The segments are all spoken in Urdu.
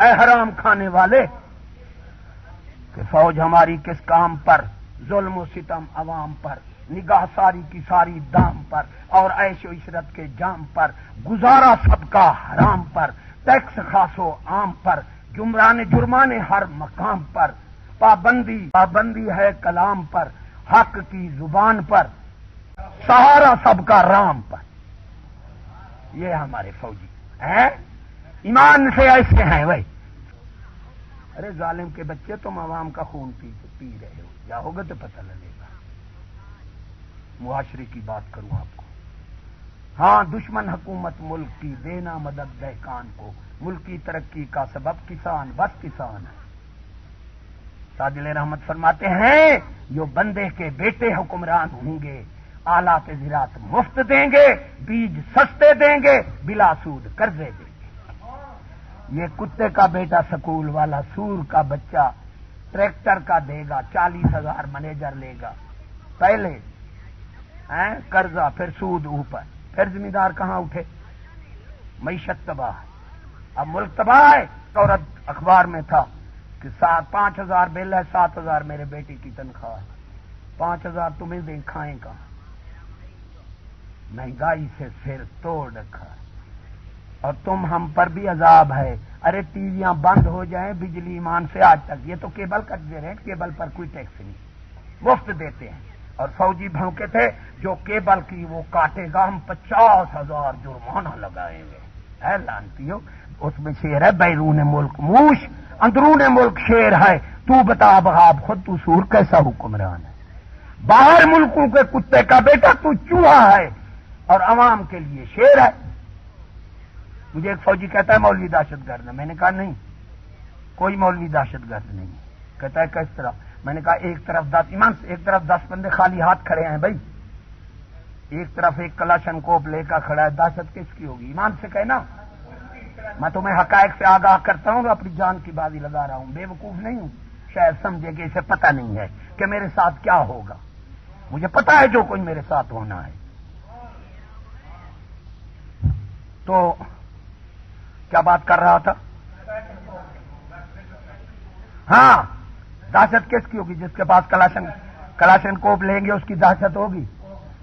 اے حرام کھانے والے کہ فوج ہماری کس کام پر؟ ظلم و ستم عوام پر، نگاہ ساری کی ساری دام پر، اور عیش و عشرت کے جام پر، گزارا سب کا حرام پر، ٹیکس خاص و عام پر، جرمانے ہر مقام پر، پابندی ہے کلام پر، حق کی زبان پر، سہارا سب کا رام پر۔ یہ ہمارے فوجی ہیں، ایمان سے ایسے ہیں بھائی۔ ارے ظالم کے بچے، تم عوام کا خون پی رہے ہو، جاؤ گے تو پتہ لگے گا۔ معاشرے کی بات کروں آپ کو، ہاں دشمن حکومت ملک کی، دینا مدد دہقان کو، ملک کی ترقی کا سبب کسان، بس کسان ہے۔ ساجل رحمت فرماتے ہیں جو بندے کے بیٹے حکمران ہوں گے، آلات زراعت مفت دیں گے، بیج سستے دیں گے، بلا سود قرضے دیں گے۔ یہ کتے کا بیٹا سکول والا، سور کا بچہ ٹریکٹر کا دے گا، 40,000 مینیجر لے گا، پہلے قرضہ، پھر سود اوپر، پھر زمیندار کہاں اٹھے؟ معیشت تباہ ہے، اب ملک تباہ ہے۔ اور اخبار میں تھا کہ 5,000 بل ہے، 7,000 میرے بیٹے کی تنخواہ ہے، 5,000 تمہیں دیں، کھائیں کہاں؟ مہنگائی سے سر توڑ رکھا ہے، اور تم ہم پر بھی عذاب ہے۔ ارے ٹی ویاں بند ہو جائیں، بجلی ایمان سے آج تک، یہ تو کیبل کٹ دے رہے ہیں، کیبل پر کوئی ٹیکس نہیں، مفت دیتے ہیں۔ اور فوجی بھونکے تھے جو کیبل کی وہ کاٹے گا ہم 50,000 جرمانہ لگائیں گے۔ اے لانتیو، اس میں شیر ہے بیرون ملک موش، اندرون ملک شیر ہے، تو بتا اب خود تو سور کیسا حکمران ہے؟ باہر ملکوں کے کتے کا بیٹا تو چوہا ہے، اور عوام کے لیے شیر ہے۔ مجھے ایک فوجی کہتا ہے مولوی دہشت گرد ہے، میں نے کہا نہیں، کوئی مولوی دہشت گرد نہیں۔ کہتا ہے کس طرح؟ میں نے کہا ایک طرف 10 بندے خالی ہاتھ کھڑے ہیں بھائی، ایک طرف ایک کلاشن کوپ لے کر کھڑا ہے، دہشت کس کی ہوگی؟ ایمان سے کہنا۔ میں تمہیں حقائق سے آگاہ کرتا ہوں، اپنی جان کی بازی لگا رہا ہوں، بے وقوف نہیں ہوں۔ شاید سمجھے کہ اسے پتہ نہیں ہے کہ میرے ساتھ کیا ہوگا، مجھے پتا ہے جو کچھ میرے ساتھ ہونا ہے۔ تو کیا بات کر رہا تھا؟ ہاں، دہشت کس کی ہوگی؟ جس کے پاس کلاشن کوپ لیں گے اس کی دہشت ہوگی۔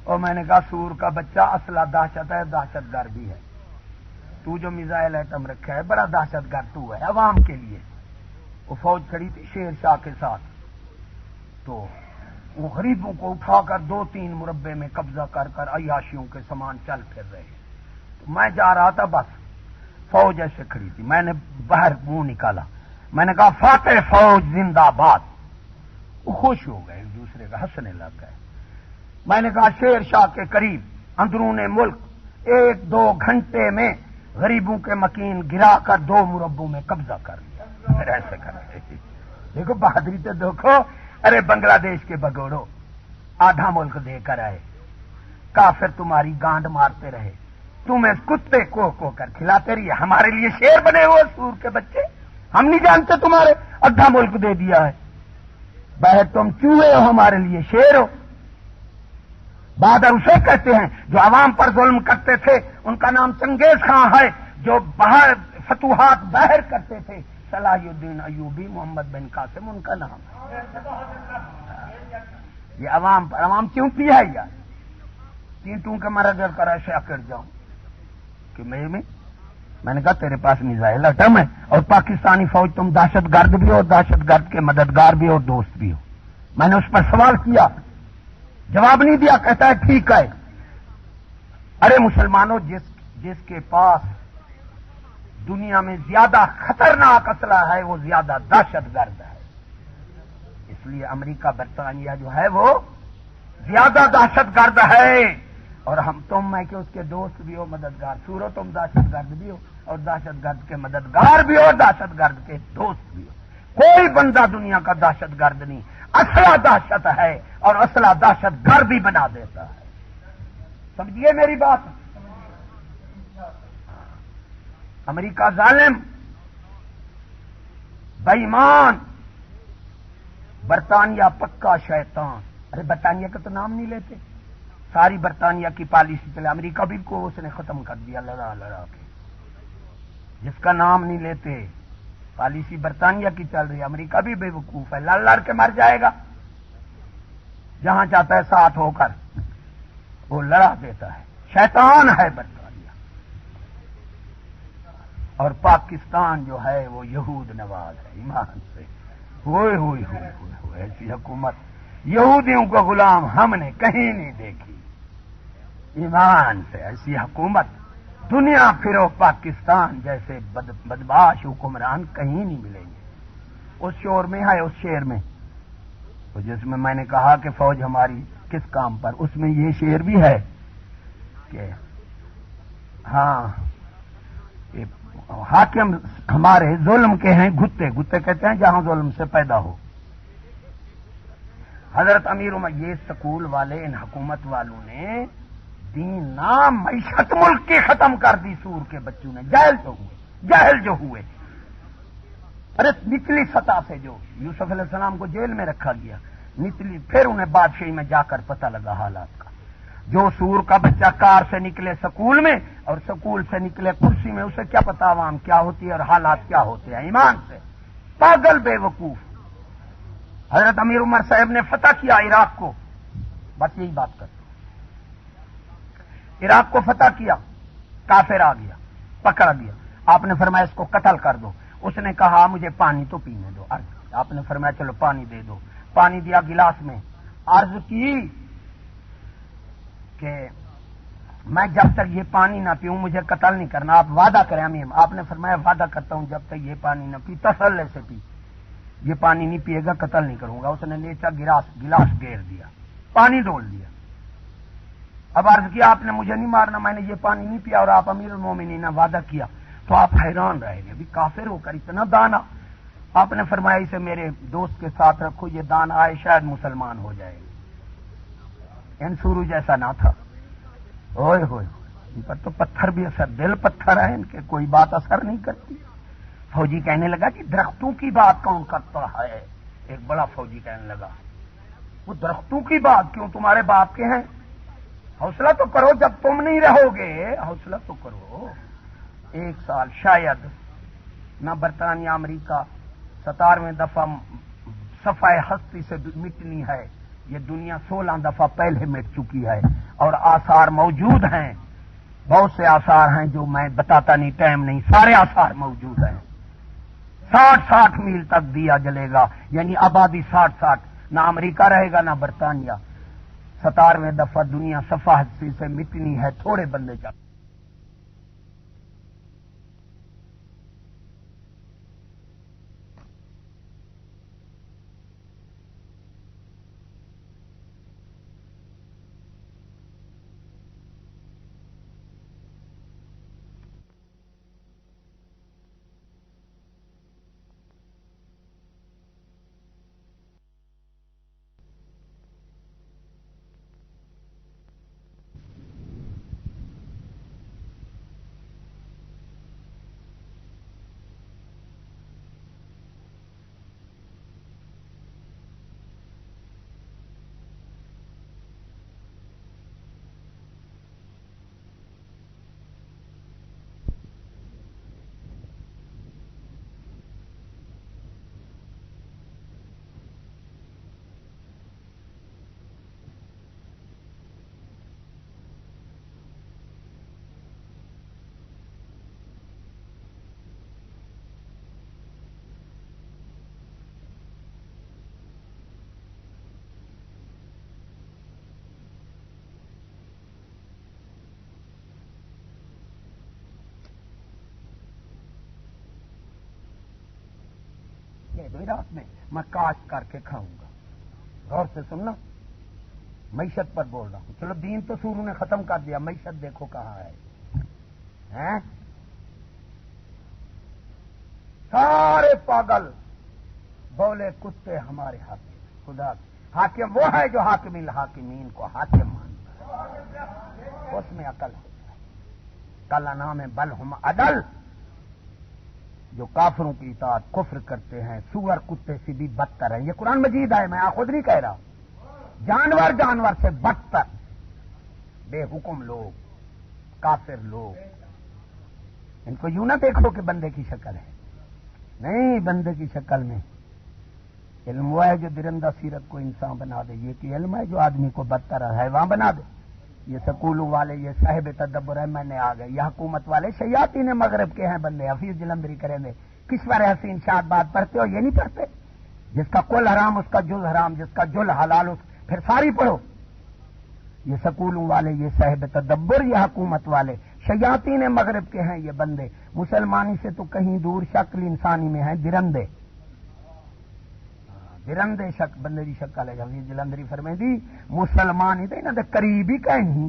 اور میں نے کہا سور کا بچہ، اصلہ دہشت ہے، دہشت گردی ہے۔ تو جو میزائل ایٹم رکھا ہے بڑا دہشت گرد تو ہے عوام کے لیے۔ وہ فوج کھڑی تھی شیر شاہ کے ساتھ، تو وہ غریبوں کو اٹھا کر 2-3 مربع میں قبضہ کر کر عیاشیوں کے سامان چل پھر رہے۔ تو میں جا رہا تھا، بس فوج ایسے کھڑی تھی، میں نے باہر منہ نکالا، میں نے کہا فاتح فوج زندہ باد۔ وہ خوش ہو گئے، ایک دوسرے کا ہنسنے لگ گئے۔ میں نے کہا شیر شاہ کے قریب اندرون ملک 1-2 گھنٹے میں غریبوں کے مکین گرا کر 2 مربوں میں قبضہ کر لیا۔ پھر ایسے کر رہے تھے، دیکھو بہادری تو دیکھو۔ ارے بنگلہ دیش کے بگوڑو، آدھا ملک دے کر آئے، کافر تمہاری گانڈ مارتے رہے، تمہیں کتے کو کر کھلاتے رہیے، ہمارے لیے شیر بنے ہوئے سور کے بچے، ہم نہیں جانتے تمہارے آدھا ملک دے دیا ہے، باہر تم چوہے ہو، ہمارے لیے شیر ہو۔ بہادر اسے کہتے ہیں جو عوام پر ظلم کرتے تھے، ان کا نام چنگیز خان ہے، جو باہر فتوحات باہر کرتے تھے صلاح الدین ایوبی، محمد بن قاسم ان کا نام ہے۔ یہ عوام پر عوام کیوں کیا ہے یار؟ تینٹوں کے مرگر کر ایسے کر جاؤں کہ میں نے کہا تیرے پاس میزائل ایٹم ہے، اور پاکستانی فوج تم دہشت گرد بھی ہو، دہشت گرد کے مددگار بھی ہو، دوست بھی ہو۔ میں نے اس پر سوال کیا، جواب نہیں دیا، کہتا ہے ٹھیک ہے۔ ارے مسلمانوں، جس کے پاس دنیا میں زیادہ خطرناک اسلحہ ہے وہ زیادہ دہشت گرد ہے، اس لیے امریکہ برطانیہ جو ہے وہ زیادہ دہشت گرد ہے، اور تم میں کہ اس کے دوست بھی ہو، مددگار۔ سورو تم دہشت گرد بھی ہو، اور دہشت گرد کے مددگار بھی ہو، دہشت گرد کے دوست بھی ہو۔ کوئی بندہ دنیا کا دہشت گرد نہیں، اسلحہ دہشت ہے، اور اسلحہ دہشت گرد بھی بنا دیتا ہے۔ سمجھیے میری بات؟ امریکہ ظالم، بے ایمان، برطانیہ پکا شیطان۔ ارے برطانیہ کا تو نام نہیں لیتے، ساری برطانیہ کی پالیسی چلے، امریکہ بھی کو اس نے ختم کر دیا لڑا کے، جس کا نام نہیں لیتے پالیسی برطانیہ کی چل رہی ہے، امریکہ بھی بے وقوف ہے، لڑ لڑ کے مر جائے گا، جہاں چاہتا ہے ساتھ ہو کر وہ لڑا دیتا ہے، شیطان ہے برطانیہ، اور پاکستان جو ہے وہ یہود نواز ہے، ایمان سے ہوئے ہوئے ہوئے ہوئے ہوئے ایسی حکومت یہودیوں کو غلام ہم نے کہیں نہیں دیکھی، ایمان سے ایسی حکومت دنیا پھرو پاکستان جیسے بدماش حکمران کہیں نہیں ملیں گے۔ اس شور میں ہے، اس شعر میں جس میں نے کہا کہ فوج ہماری کس کام پر، اس میں یہ شعر بھی ہے کہ ہاں حاکم ہمارے ظلم کے ہیں گھتے، گھتے کہتے ہیں جہاں ظلم سے پیدا ہو۔ حضرت امیر عمر، یہ سکول والے ان حکومت والوں نے دین نام معیشت ملک کی ختم کر دی، سور کے بچوں نے، جاہل جو ہوئے، ارے نچلی سطح سے جو یوسف علیہ السلام کو جیل میں رکھا گیا، نچلی، پھر انہیں بادشاہی میں جا کر پتہ لگا حالات کا، جو سور کا بچہ کار سے نکلے سکول میں اور سکول سے نکلے کرسی میں، اسے کیا پتا عوام کیا ہوتی ہے اور حالات کیا ہوتے ہیں، ایمان سے پاگل بے وقوف۔ حضرت امیر عمر صاحب نے فتح کیا عراق کو، بس یہی بات کرتے، عراق کو فتح کیا، کافر آ گیا، پکڑا گیا، آپ نے فرمایا اس کو قتل کر دو، اس نے کہا مجھے پانی تو پینے دو، آپ نے فرمایا چلو پانی دے دو، پانی دیا گلاس میں، عرض کی کہ میں جب تک یہ پانی نہ پیوں مجھے قتل نہیں کرنا، آپ وعدہ کریں امیر، آپ نے فرمایا وعدہ کرتا ہوں جب تک یہ پانی نہ پی، تسلے سے پی، یہ پانی نہیں پیے گا قتل نہیں کروں گا، اس نے لیچا گلاس گیر دیا، پانی ڈول دیا، اب عرض کیا آپ نے مجھے نہیں مارنا، میں نے یہ پانی نہیں پیا اور آپ امیر المومنین نے وعدہ کیا، تو آپ حیران رہے گے، بھی کافر ہو کر اتنا دانا، آپ نے فرمایا اسے میرے دوست کے ساتھ رکھو، یہ دانا آئے شاید مسلمان ہو جائے گا، ان سورو جیسا نہ تھا، اوئے ہوئے ان پر تو پتھر بھی اثر، دل پتھر ہے ان کے، کوئی بات اثر نہیں کرتی۔ فوجی کہنے لگا کہ درختوں کی بات کون کرتا ہے، ایک بڑا فوجی کہنے لگا وہ درختوں کی بات کیوں، تمہارے باپ کے ہیں، حوصلہ تو کرو، جب تم نہیں رہو گے حوصلہ تو کرو، 1 سال شاید نہ برطانیہ امریکہ 17ویں دفعہ صفحہ ہستی سے مٹنی ہے، یہ دنیا 16 دفعہ پہلے مٹ چکی ہے، اور آثار موجود ہیں، بہت سے آثار ہیں جو میں بتاتا نہیں، ٹائم نہیں، سارے آثار موجود ہیں، 60 میل تک دیا جلے گا، یعنی آبادی 60 نہ امریکہ رہے گا نہ برطانیہ، 17ویں دفعہ دنیا صفحہ ہستی سے مٹنی ہے، تھوڑے بندے جا رات میں کاشت کر کے کھاؤں گا، غور سے سننا، معیشت پر بول رہا ہوں، چلو دین تو سوروں نے ختم کر دیا، معیشت دیکھو کہاں ہے، سارے پاگل بولے کتے ہمارے حاکم، خدا حاکم وہ ہے جو حاکم الحاکمین کو حاکم مانتا ہے، اس میں عقل ہے، کالا نام ہے بل ہم عدل، جو کافروں کی اطاعت کفر کرتے ہیں، سور کتے سے بھی بدتر ہیں، یہ قرآن مجید ہے، میں خود نہیں کہہ رہا، جانور سے بدتر، بے حکم لوگ، کافر لوگ، ان کو یوں نہ دیکھو کہ بندے کی شکل ہے، نہیں بندے کی شکل میں. علم وہ ہے جو درندہ سیرت کو انسان بنا دے. یہ کہ علم ہے جو آدمی کو بدتر حیوان بنا دے. یہ سکولوں والے یہ صاحب تدبر ہے میں نے آ گئے. یہ حکومت والے شیاطین مغرب کے ہیں بندے. حفیظ جلندری کریں گے کشور حسین شاد بات پڑھتے ہو یہ نہیں پڑھتے. جس کا کل حرام اس کا جل حرام, جس کا جل حلال اس پھر ساری پڑھو. یہ سکولوں والے یہ صاحب تدبر یہ حکومت والے شیاطین مغرب کے ہیں یہ بندے. مسلمانی سے تو کہیں دور شکل انسانی میں ہیں درندے. درندے شک بندے کی شکل ہے. حفیظ جلندری فرمائیں دی مسلمان ہی تو انہوں نے قریب ہی کہیں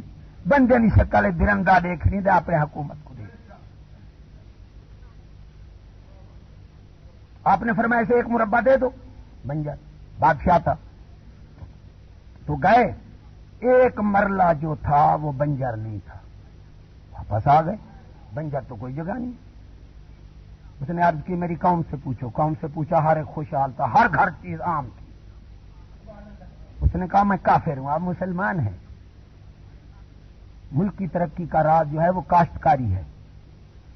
بندے کی شکل ہے. درندہ دیکھنی دے اپنے حکومت کو دیکھ. آپ نے فرمایا سے ایک مربع دے دو. بنجر بادشاہ تھا تو گئے. ایک مرلہ جو تھا وہ بنجر نہیں تھا. واپس آ گئے. بنجر تو کوئی جگہ نہیں. اس نے عرض کی میری قوم سے پوچھو. قوم سے پوچھا ہر ایک خوشحال تھا, ہر گھر چیز عام تھی. اس نے کہا میں کافر ہوں, آپ مسلمان ہیں. ملک کی ترقی کا راز جو ہے وہ کاشتکاری ہے.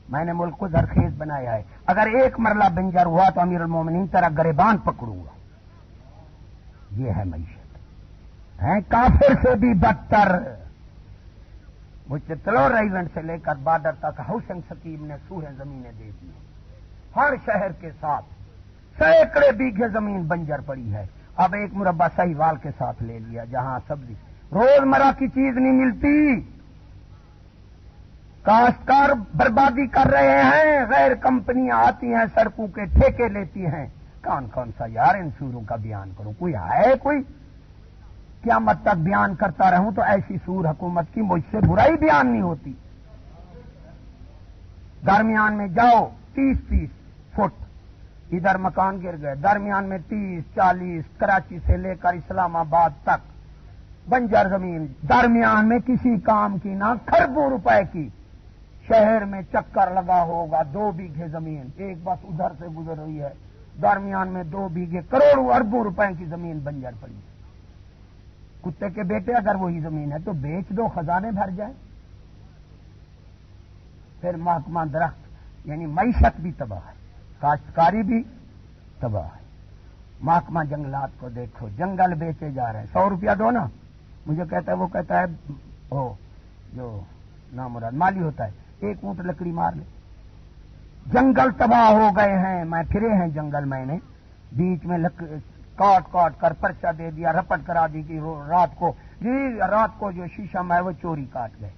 میں نے ملک کو زرخیز بنایا ہے. اگر ایک مرلہ بنجر ہوا تو امیر المومنین تیرا گریبان پکڑوں گا. یہ ہے معیشت. ہیں کافر سے بھی بدتر. مجھے تلور ریونٹ سے لے کر بارڈر تک ہاؤسنگ سکیم نے سوہیں زمینیں دے دی. ہر شہر کے ساتھ سینکڑے بیگھے زمین بنجر پڑی ہے. اب ایک مربع سہیوال کے ساتھ لے لیا جہاں سبزی روزمرہ کی چیز نہیں ملتی. کاشتکار بربادی کر رہے ہیں. غیر کمپنیاں آتی ہیں سڑکوں کے ٹھیکے لیتی ہیں. کون کون سا یار ان سوروں کا بیان کروں. کوئی ہے کوئی قیامت تک بیان کرتا رہوں تو ایسی سور حکومت کی مجھ سے برائی بیان نہیں ہوتی. درمیان میں جاؤ 30-30 فٹ ادھر مکان گر گئے. درمیان میں 30-40 کراچی سے لے کر اسلام آباد تک بنجر زمین. درمیان میں کسی کام کی نہ کھربوں روپے کی. شہر میں چکر لگا ہوگا 2 بیگھے زمین. ایک بس ادھر سے گزر رہی ہے. درمیان میں 2 بیگھے کروڑوں اربوں روپے کی زمین بنجر پڑی. کتے کے بیٹے اگر وہی زمین ہے تو بیچ دو خزانے بھر جائیں. پھر محکمہ درخت یعنی معیشت بھی تباہ ہے, کاشتکاری بھی تباہ ہے. محکمہ جنگلات کو دیکھو جنگل بیچے جا رہے ہیں. 100 روپیہ دو نا. مجھے کہتا ہے وہ کہتا ہے وہ جو نامراد مالی ہوتا ہے 1 اونٹ لکڑی مار لے. جنگل تباہ ہو گئے ہیں. میں پھرے ہیں جنگل. میں نے بیچ میں کاٹ کاٹ کر پرچہ دے دیا, رپٹ کرا دی کہ رات کو جو شیشم ہے وہ چوری کاٹ گئے.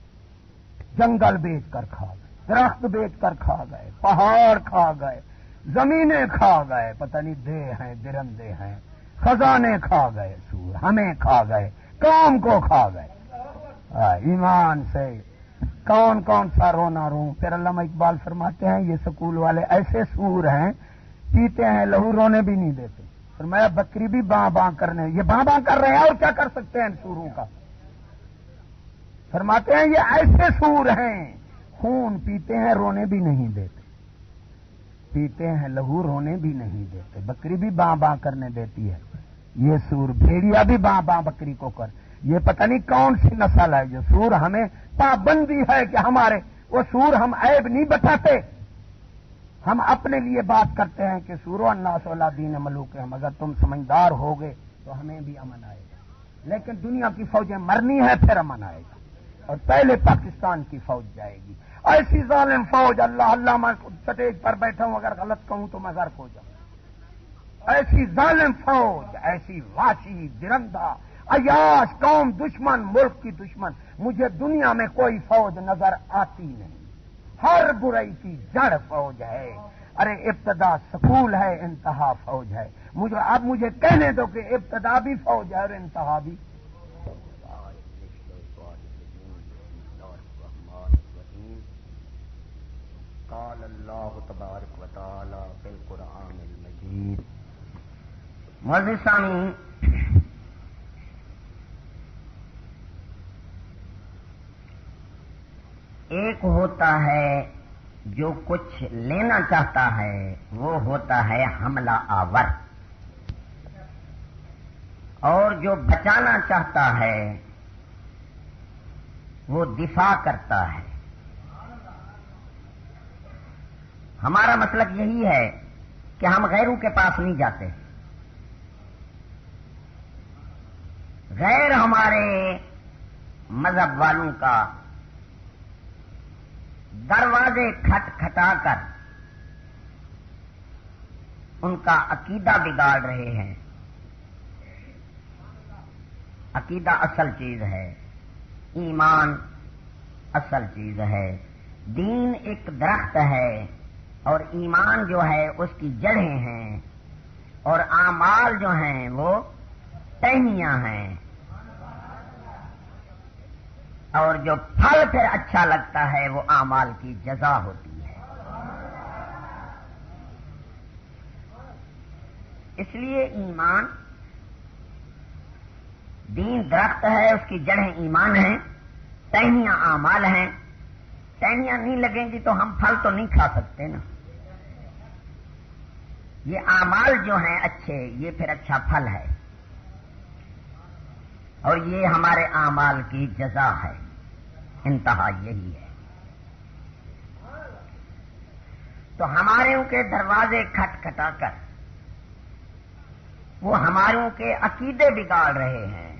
جنگل بیچ کر کھا گئے, درخت بیچ کر کھا گئے, پہاڑ کھا گئے, زمینیں کھا گئے. پتہ نہیں دے ہیں درندے ہیں. خزانے کھا گئے سور, ہمیں کھا گئے, قوم کو کھا گئے. ایمان سے کون کون سا رونا رو. پھر علامہ اقبال فرماتے ہیں یہ سکول والے ایسے سور ہیں پیتے ہیں لہو رونے بھی نہیں دیتے. فرمایا بکری بھی باں باں کرنے. یہ باں باں کر رہے ہیں اور کیا کر سکتے ہیں سوروں کا. فرماتے ہیں یہ ایسے سور ہیں خون پیتے ہیں رونے بھی نہیں دیتے. پیتے ہیں لہو رونے بھی نہیں دیتے. بکری بھی باں باں کرنے دیتی ہے. یہ سور بھیڑیا بھی باں باں بکری کو کر. یہ پتہ نہیں کون سی نسل ہے جو سور. ہمیں پابندی ہے کہ ہمارے وہ سور ہم عیب نہیں بتاتے. ہم اپنے لیے بات کرتے ہیں کہ سورو الناس ولا دین ملوک. ہم اگر تم سمجھدار ہوگے تو ہمیں بھی امن آئے گا. لیکن دنیا کی فوجیں مرنی ہے پھر امن آئے گا. اور پہلے پاکستان کی فوج جائے گی. ایسی ظالم فوج اللہ میں سٹیج پر بیٹھا ہوں اگر غلط کہوں تو میں غرق ہو جاؤں. ایسی ظالم فوج, ایسی واشی درندہ عیاش قوم دشمن, ملک کی دشمن. مجھے دنیا میں کوئی فوج نظر آتی نہیں. ہر برائی کی جڑ فوج ہے. ارے ابتدا سکول ہے انتہا فوج ہے. مجھے کہنے دو کہ ابتدا بھی فوج ہے اور انتہا بھی. قال اللہ تبارک و تعالی فی القرآن المجید. معزز سامعین, ایک ہوتا ہے جو کچھ لینا چاہتا ہے وہ ہوتا ہے حملہ آور, اور جو بچانا چاہتا ہے وہ دفاع کرتا ہے. ہمارا مسلک یہی ہے کہ ہم غیروں کے پاس نہیں جاتے. غیر ہمارے مذہب والوں کا دروازے کھٹ کھٹا کر ان کا عقیدہ بگاڑ رہے ہیں. عقیدہ اصل چیز ہے، ایمان اصل چیز ہے. دین ایک درخت ہے اور ایمان جو ہے اس کی جڑیں ہیں اور اعمال جو ہیں وہ ٹہنیاں ہیں. اور جو پھل پھر اچھا لگتا ہے وہ اعمال کی جزا ہوتی ہے. اس لیے ایمان، دین درخت ہے، اس کی جڑیں ایمان ہیں، ٹہنیاں اعمال ہیں. ٹہنیاں نہیں لگیں گی تو ہم پھل تو نہیں کھا سکتے نا. یہ اعمال جو ہیں اچھے، یہ پھر اچھا پھل ہے اور یہ ہمارے اعمال کی جزا ہے. انتہا یہی ہے. تو ہمارے کے دروازے کھٹ کھٹا کر وہ ہماروں کے عقیدے بگاڑ رہے ہیں.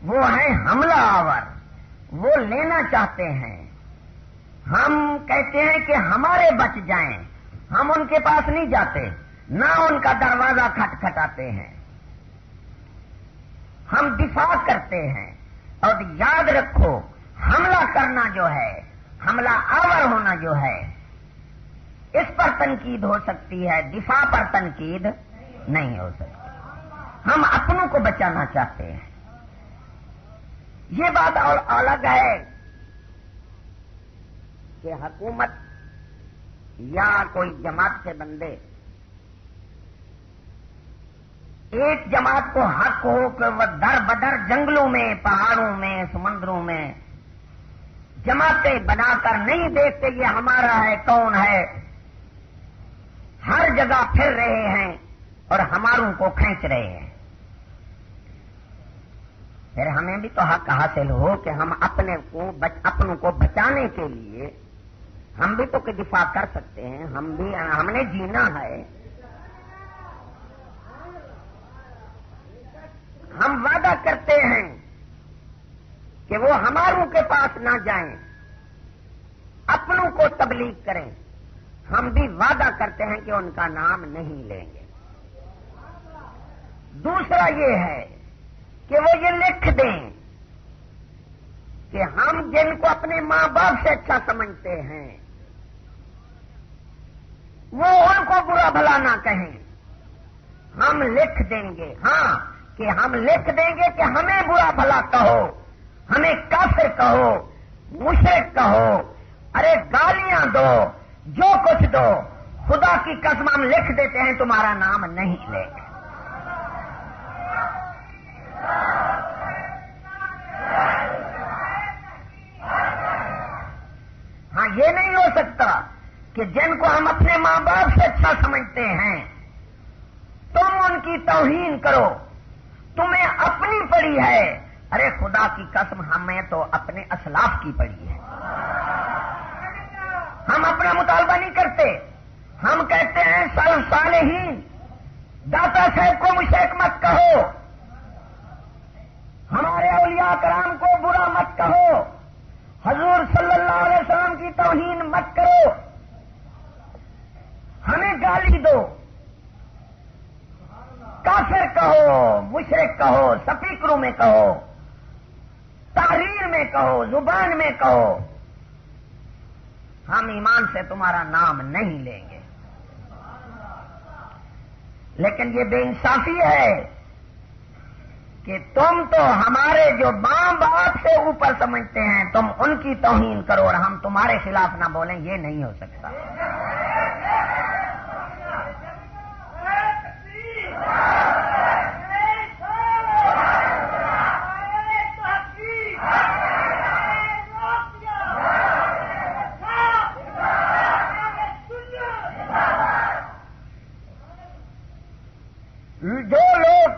وہ ہیں حملہ آور، وہ لینا چاہتے ہیں. ہم کہتے ہیں کہ ہمارے بچ جائیں، ہم ان کے پاس نہیں جاتے، نہ ان کا دروازہ کھٹ کھٹاتے ہیں. ہم دفاع کرتے ہیں. اور یاد رکھو، حملہ کرنا جو ہے، حملہ آور ہونا جو ہے، اس پر تنقید ہو سکتی ہے، دفاع پر تنقید نہیں ہو سکتی. ہم اپنوں کو بچانا چاہتے ہیں. یہ بات اور الگ ہے کہ حکومت یا کوئی جماعت کے بندے ایک جماعت کو حق ہو کہ وہ در بدر جنگلوں میں، پہاڑوں میں، سمندروں میں جماعتیں بنا کر نہیں دیکھتے یہ ہمارا ہے کون ہے. ہر جگہ پھر رہے ہیں اور ہماروں کو کھینچ رہے ہیں. پھر ہمیں بھی تو حق حاصل ہو کہ ہم اپنوں کو بچانے کے لیے ہم بھی تو دفاع کر سکتے ہیں. ہم نے جینا ہے. ہم وعدہ کرتے ہیں کہ وہ ہماروں کے پاس نہ جائیں، اپنوں کو تبلیغ کریں. ہم بھی وعدہ کرتے ہیں کہ ان کا نام نہیں لیں گے. دوسرا یہ ہے کہ وہ یہ لکھ دیں کہ ہم جن کو اپنے ماں باپ سے اچھا سمجھتے ہیں وہ ان کو برا بھلا نہ کہیں. ہم لکھ دیں گے، ہاں، کہ ہم لکھ دیں گے کہ ہمیں برا بھلا کہو، ہمیں کافر کہو، مشرک کہو، ارے گالیاں دو، جو کچھ دو، خدا کی قسم ہم لکھ دیتے ہیں تمہارا نام نہیں لیں گے. ہاں، یہ نہیں ہو سکتا کہ جن کو ہم اپنے ماں باپ سے اچھا سمجھتے ہیں تم ان کی توہین کرو. تمہیں اپنی پڑی ہے. ارے خدا کی قسم ہمیں تو اپنے اسلاف کی پڑی ہے. ہم اپنا مطالبہ نہیں کرتے. ہم کہتے ہیں سلف صالحین، داتا صاحب کو مشرک مت کہو، ہمارے اولیاء کرام کو برا مت کہو، حضور صلی اللہ علیہ وسلم کی توہین مت کرو، ہمیں گالی دو، کافر کہو، مشرک کہو، سپیکروں میں کہو، تحریر میں کہو، زبان میں کہو، ہم ایمان سے تمہارا نام نہیں لیں گے. لیکن یہ بے انصافی ہے کہ تم تو ہمارے جو ماں باپ سے اوپر سمجھتے ہیں تم ان کی توہین کرو اور ہم تمہارے خلاف نہ بولیں. یہ نہیں ہو سکتا. جو لوگ،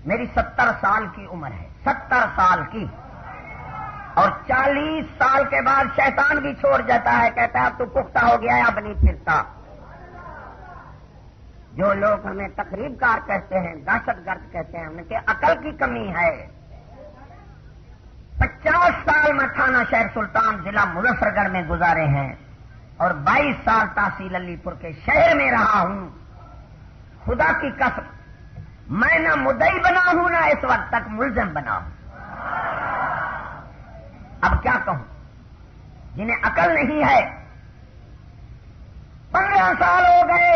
میری 70 سال کی عمر ہے، 70 سال کی، اور 40 سال کے بعد شیطان بھی چھوڑ جاتا ہے، کہتا ہے اب تو پختہ ہو گیا ہے، اب نہیں پھرتا. جو لوگ ہمیں تقریب کار کہتے ہیں، دہشت گرد کہتے ہیں، ان کے عقل کی کمی ہے۔ 50 سال میں تھانہ شہر سلطان ضلع مظفر گڑھ میں گزارے ہیں اور 22 سال تحصیل علی پور کے شہر میں رہا ہوں۔ خدا کی قسم میں نہ مدعی بنا ہوں نہ اس وقت تک ملزم بنا ہوں۔ اب کیا کہوں؟ جنہیں عقل نہیں ہے، 15 سال ہو گئے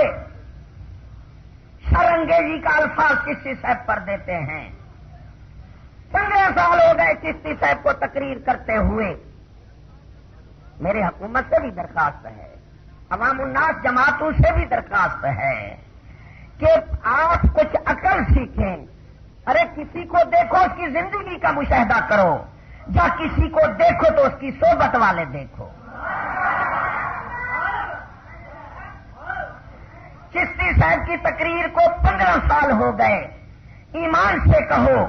شرنگیزی کا الفاظ چشتی صاحب پر دیتے ہیں، 15 سال ہو گئے چشتی صاحب کو تقریر کرتے ہوئے۔ میری حکومت سے بھی درخواست ہے، عوام الناس جماعتوں سے بھی درخواست ہے کہ آپ کچھ عقل سیکھیں۔ ارے کسی کو دیکھو اس کی زندگی کا مشاہدہ کرو، یا کسی کو دیکھو تو اس کی صحبت والے دیکھو۔ چشتی صاحب کی تقریر کو 15 سال ہو گئے، ایمان سے کہو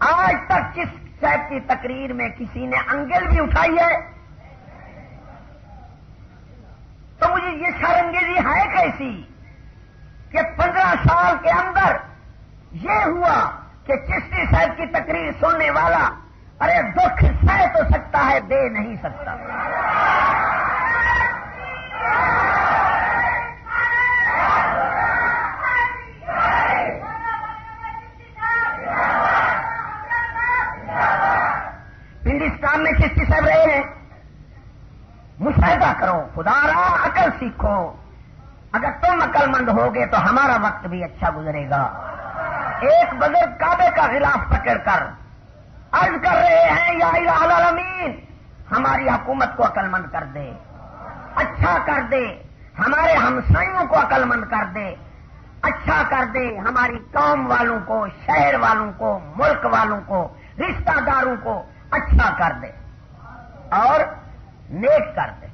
آج تک چشتی صاحب کی تقریر میں کسی نے انگل بھی اٹھائی ہے؟ تو مجھے یہ شرمگیزی ہے کیسی کہ 15 سال کے اندر یہ ہوا کہ چشتی صاحب کی تقریر سننے والا ارے دکھ سہ تو سکتا ہے، دے نہیں سکتا۔ ہندوستان میں چشتی صاحب رہے ہیں، مشاہدہ کرو، خدا را عقل سیکھو۔ اگر تم عقل مند ہوگے تو ہمارا وقت بھی اچھا گزرے گا۔ ایک بزرگ کعبے کا غلاف پکڑ کر عرض کر رہے ہیں، یا الہ العالمین ہماری حکومت کو عقل مند کر دے، اچھا کر دے، ہمارے ہمسائیوں کو عقل مند کر دے، اچھا کر دے، ہماری قوم والوں کو، شہر والوں کو، ملک والوں کو، رشتہ داروں کو اچھا کر دے اور نیک کر دے۔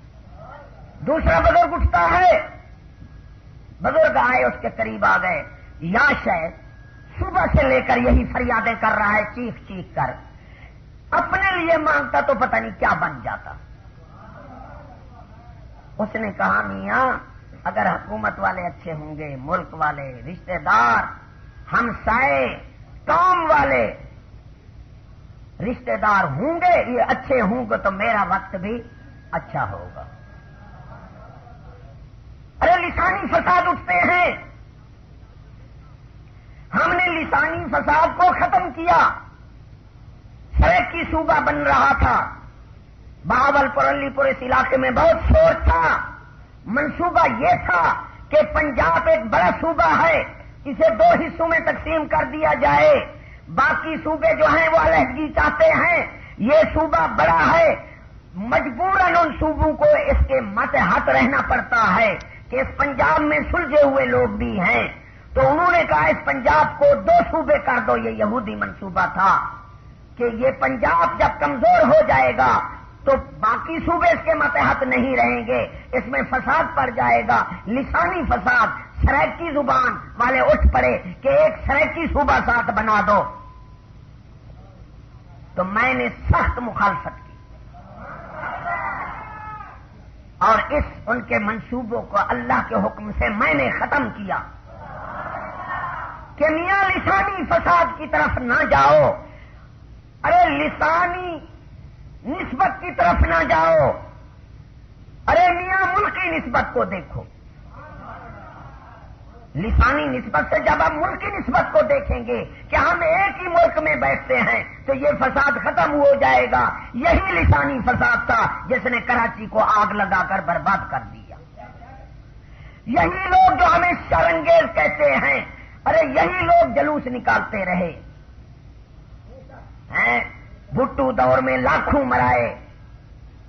دوسرا بزرگ اٹھتا ہے، بزرگ آئے اس کے قریب آ گئے، یا شاید صبح سے لے کر یہی فریادیں کر رہا ہے، چیخ چیخ کر، اپنے لیے مانگتا تو پتہ نہیں کیا بن جاتا۔ اس نے کہا میاں اگر حکومت والے اچھے ہوں گے، ملک والے، رشتہ دار، ہمسائے، قوم والے رشتہ دار ہوں گے، یہ اچھے ہوں گے تو میرا وقت بھی اچھا ہوگا۔ ارے لسانی فساد اٹھتے ہیں، ہم نے لسانی فساد کو ختم کیا۔ سریکی صوبہ بن رہا تھا، بہاول پور، علی پور، اس علاقے میں بہت شور تھا۔ منصوبہ یہ تھا کہ پنجاب ایک بڑا صوبہ ہے، اسے 2 حصوں میں تقسیم کر دیا جائے، باقی صوبے جو ہیں وہ علیحدگی چاہتے ہیں، یہ صوبہ بڑا ہے، مجبوراً ان صوبوں کو اس کے ماتحت رہنا پڑتا ہے کہ اس پنجاب میں سلجھے ہوئے لوگ بھی ہیں۔ تو انہوں نے کہا اس پنجاب کو 2 صوبے کر دو، یہ یہودی منصوبہ تھا کہ یہ پنجاب جب کمزور ہو جائے گا تو باقی صوبے اس کے ماتحت نہیں رہیں گے، اس میں فساد پڑ جائے گا، لسانی فساد۔ سرائکی زبان والے اٹھ پڑے کہ ایک سرائکی صوبہ ساتھ بنا دو، تو میں نے سخت مخالفت کی اور ان کے منصوبوں کو اللہ کے حکم سے میں نے ختم کیا کہ میاں لسانی فساد کی طرف نہ جاؤ، ارے لسانی نسبت کی طرف نہ جاؤ، ارے میاں ملکی نسبت کو دیکھو۔ لسانی نسبت سے جب آپ ملکی نسبت کو دیکھیں گے کہ ہم ایک ہی ملک میں بیٹھتے ہیں تو یہ فساد ختم ہو جائے گا۔ یہی لسانی فساد تھا جس نے کراچی کو آگ لگا کر برباد کر دیا۔ یہی لوگ جو ہمیں شرنگیز کہتے ہیں، ارے یہی لوگ جلوس نکالتے رہے ہیں۔ بھٹو دور میں لاکھوں مرائے،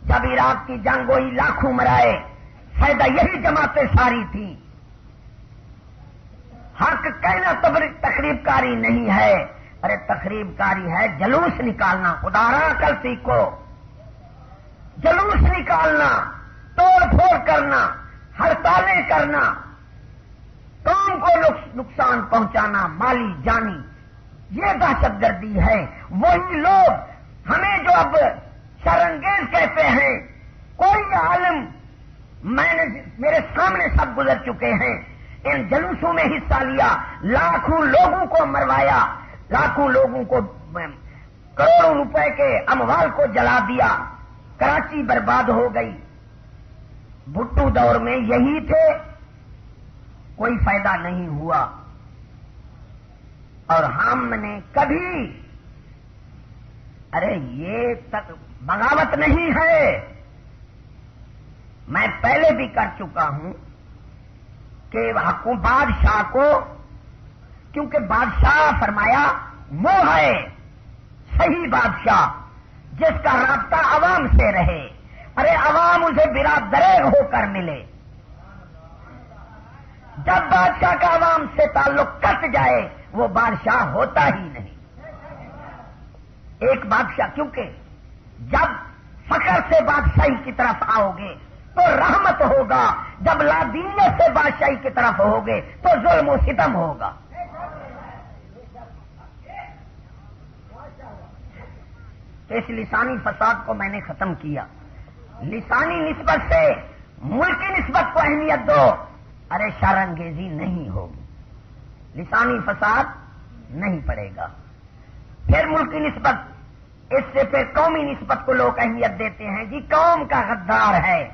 جب عراق کی جنگ ہوئی لاکھوں مرائے، فائدہ یہی جماعتیں ساری تھی۔ حق کہنا تقریب کاری نہیں ہے، ارے تقریب کاری ہے جلوس نکالنا۔ خدارا عقل سیکھو، جلوس نکالنا، توڑ پھوڑ کرنا، ہڑتالیں کرنا، قوم کو نقصان پہنچانا، مالی جانی، یہ دہشت گردی ہے۔ وہی لوگ ہمیں جو اب شرنگیز کہتے ہیں، کوئی عالم میرے سامنے سب گزر چکے ہیں، ان جلوسوں میں حصہ لیا، لاکھوں لوگوں کو مروایا، لاکھوں لوگوں کو کروڑوں روپے کے اموال کو جلا دیا، کراچی برباد ہو گئی۔ بھٹو دور میں یہی تھے، کوئی فائدہ نہیں ہوا۔ اور ہم نے کبھی ارے یہ تک بغاوت نہیں ہے، میں پہلے بھی کر چکا ہوں کہ بادشاہ کو، کیونکہ بادشاہ فرمایا وہ ہے صحیح بادشاہ جس کا رابطہ عوام سے رہے، ارے عوام اسے برادر ہو کر ملے۔ جب بادشاہ کا عوام سے تعلق کٹ جائے وہ بادشاہ ہوتا ہی نہیں۔ ایک بادشاہ، کیونکہ جب فقر سے بادشاہی کی طرف آؤ گے تو رحمت ہوگا، جب لادینیت سے بادشاہی کی طرف ہوگے تو ظلم و ستم ہوگا۔ تو اس لسانی فساد کو میں نے ختم کیا۔ لسانی نسبت سے ملکی نسبت کو اہمیت دو، ارے شر انگیزی نہیں ہوگی، لسانی فساد نہیں پڑے گا۔ پھر ملکی نسبت، اس سے پھر قومی نسبت کو لوگ اہمیت دیتے ہیں، جی قوم کا غدار ہے۔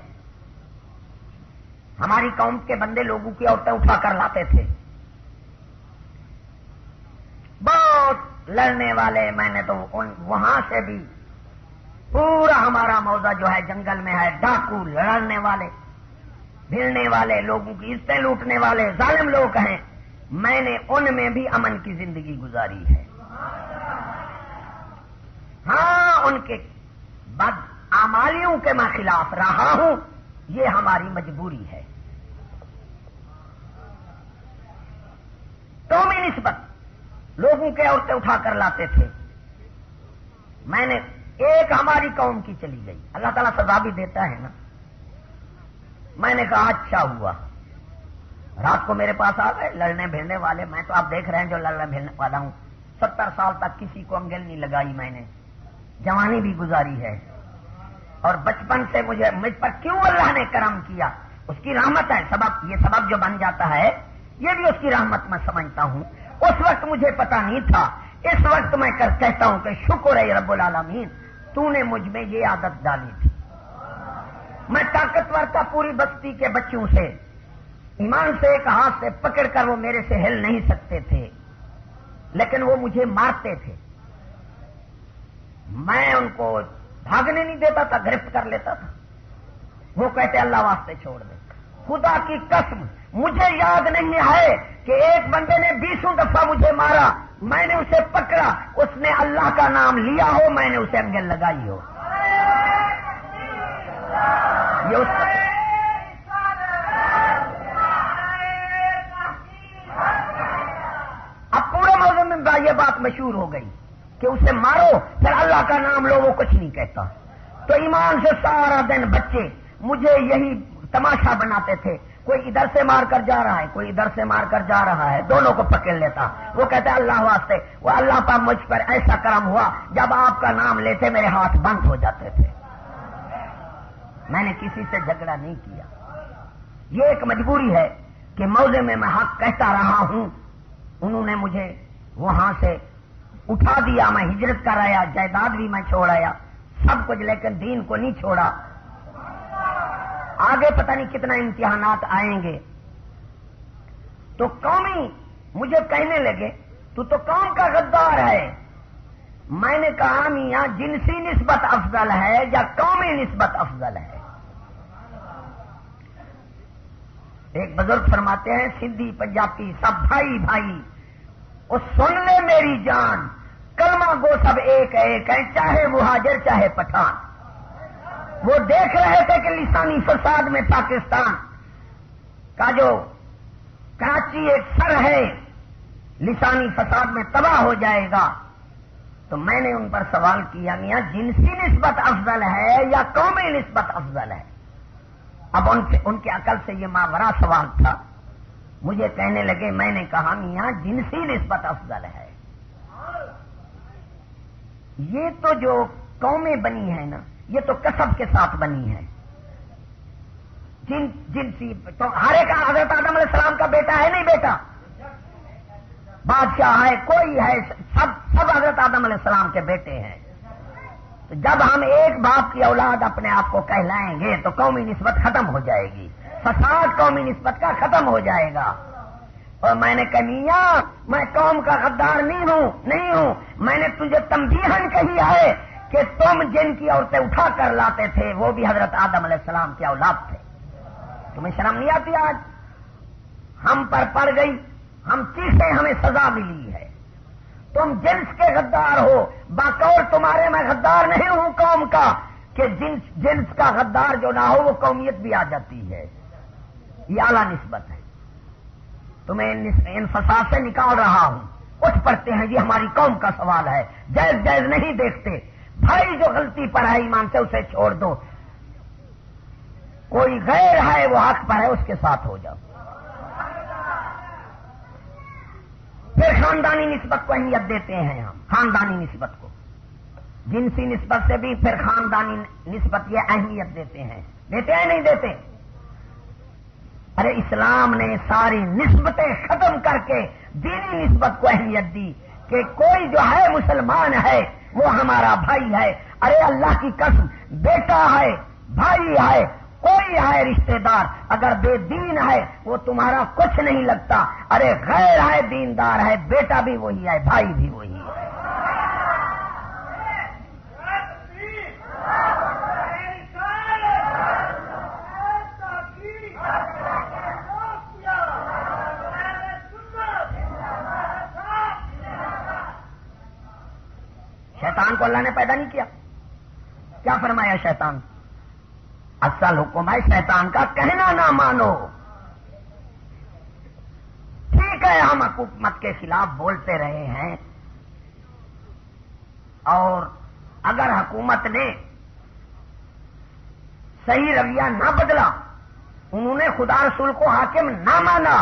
ہماری قوم کے بندے لوگوں کی عورتیں اٹھا کر لاتے تھے، بہت لڑنے والے، میں نے تو وہاں سے بھی پورا ہمارا موضع جو ہے جنگل میں ہے، ڈاکو، لڑنے والے، بھیڑنے والے، لوگوں کی عزتیں لوٹنے والے ظالم لوگ ہیں، میں نے ان میں بھی امن کی زندگی گزاری ہے۔ ہاں، ان کے بد اعمالیوں کے میں خلاف رہا ہوں، یہ ہماری مجبوری ہے۔ قومی نسبت، لوگوں کے عورتیں اٹھا کر لاتے تھے، میں نے ایک ہماری قوم کی چلی گئی، اللہ تعالیٰ سزا بھی دیتا ہے نا۔ میں نے کہا اچھا ہوا، رات کو میرے پاس آ گئے لڑنے بھیڑنے والے، میں تو آپ دیکھ رہے ہیں جو لڑنے بھیڑنے والا ہوں، 70 سال تک کسی کو انگل نہیں لگائی، میں نے جوانی بھی گزاری ہے، اور بچپن سے مجھ پر کیوں اللہ نے کرم کیا، اس کی رحمت ہے۔ سبب، یہ سبب جو بن جاتا ہے یہ بھی اس کی رحمت میں سمجھتا ہوں۔ اس وقت مجھے پتا نہیں تھا، اس وقت میں کہتا ہوں کہ شکر ہے رب العالمین، تو نے مجھ میں یہ عادت ڈالی تھی۔ میں طاقتور تھا پوری بستی کے بچوں سے، ایمان سے ایک ہاتھ سے پکڑ کر وہ میرے سے ہل نہیں سکتے تھے، لیکن وہ مجھے مارتے تھے، میں ان کو بھاگنے نہیں دیتا تھا، گرفت کر لیتا تھا، وہ کہتے اللہ واسطے چھوڑ دے۔ خدا کی قسم مجھے یاد نہیں ہے کہ ایک بندے نے 20 دفعہ مجھے مارا، میں نے اسے پکڑا، اس نے اللہ کا نام لیا ہو، میں نے اسے انگل لگائی ہو۔ یہ اس کا اب پورے موضوع میں یہ بات مشہور ہو گئی کہ اسے مارو پھر اللہ کا نام لو، وہ کچھ نہیں کہتا۔ تو ایمان سے سارا دن بچے مجھے یہی تماشا بناتے تھے، کوئی ادھر سے مار کر جا رہا ہے، کوئی ادھر سے مار کر جا رہا ہے، دونوں کو پکڑ لیتا، وہ کہتا اللہ واسطے، وہ اللہ پاک مجھ پر ایسا کرم ہوا، جب آپ کا نام لیتے میرے ہاتھ بند ہو جاتے تھے۔ میں نے کسی سے جھگڑا نہیں کیا، یہ ایک مجبوری ہے کہ موضع میں حق کہتا رہا ہوں۔ انہوں نے مجھے وہاں سے اٹھا دیا، میں ہجرت کر آیا، جائیداد بھی میں چھوڑ آیا، سب کچھ، لیکن دین کو نہیں چھوڑا۔ آگے پتہ نہیں کتنا امتحانات آئیں گے۔ تو قومی مجھے کہنے لگے تو قوم کا غدار ہے۔ میں نے کہا میاں جنسی نسبت افضل ہے یا قومی نسبت افضل ہے؟ ایک بزرگ فرماتے ہیں سندھی پنجابی سب بھائی بھائی، وہ سن لے میری جان، کلمہ گو سب ایک ایک ہے، چاہے مہاجر چاہے پٹھان۔ وہ دیکھ رہے تھے کہ لسانی فساد میں پاکستان کا جو کراچی ایک سر ہے، لسانی فساد میں تباہ ہو جائے گا۔ تو میں نے ان پر سوال کیا میاں جنسی نسبت افضل ہے یا قومی نسبت افضل ہے؟ اب ان کے عقل سے یہ ماورا سوال تھا، مجھے کہنے لگے، میں نے کہا میاں جنسی نسبت افضل ہے۔ یہ تو جو قومیں بنی ہیں نا، یہ تو کسب کے ساتھ بنی ہے۔ جنسی تو ہر ایک حضرت آدم علیہ السلام کا بیٹا ہے نہیں بیٹا؟ بادشاہ ہے کوئی ہے، سب حضرت آدم علیہ السلام کے بیٹے ہیں. تو جب ہم ایک باپ کی اولاد اپنے آپ کو کہلائیں گے تو قومی نسبت ختم ہو جائے گی، فساد قومی نسبت کا ختم ہو جائے گا. اور میں نے کہا میاں میں قوم کا غدار نہیں ہوں. میں نے تجھے تنبیہاً کہی ہے کہ تم جن کی عورتیں اٹھا کر لاتے تھے وہ بھی حضرت آدم علیہ السلام کی اولاد تھے. تمہیں شرم نہیں آتی؟ آج ہم پر پڑ گئی، ہم چیخے، ہمیں سزا ملی ہے. تم جنس کے غدار ہو، باقور تمہارے میں غدار نہیں ہوں قوم کا کہ جنس کا غدار جو نہ ہو وہ قومیت بھی آ جاتی ہے. یہ اعلیٰ نسبت ہے. تمہیں ان فساد سے نکال رہا ہوں. اٹھ پڑتے ہیں، یہ ہماری قوم کا سوال ہے. جائز نہیں دیکھتے. بھائی جو غلطی پر ہے ایمان سے اسے چھوڑ دو. کوئی غیر ہے وہ حق پر ہے، اس کے ساتھ ہو جاؤ. پھر خاندانی نسبت کو اہمیت دیتے ہیں ہم، خاندانی نسبت کو. جنسی نسبت سے بھی پھر خاندانی نسبت یہ اہمیت دیتے ہیں. دیتے ہیں نہیں دیتے؟ ارے اسلام نے ساری نسبتیں ختم کر کے دینی نسبت کو اہمیت دی کہ کوئی جو ہے مسلمان ہے وہ ہمارا بھائی ہے. ارے اللہ کی قسم، بیٹا ہے، بھائی ہے، کوئی ہے رشتہ دار اگر بے دین ہے وہ تمہارا کچھ نہیں لگتا. ارے غیر ہے دیندار ہے، بیٹا بھی وہی ہے، بھائی بھی وہی ہے. شیطان کو اللہ نے پیدا نہیں کیا. کیا فرمایا شیطان؟ اصل حکم ہے شیطان کا کہنا نہ مانو. ٹھیک ہے ہم حکومت کے خلاف بولتے رہے ہیں، اور اگر حکومت نے صحیح رویہ نہ بدلا، انہوں نے خدا رسول کو حاکم نہ مانا،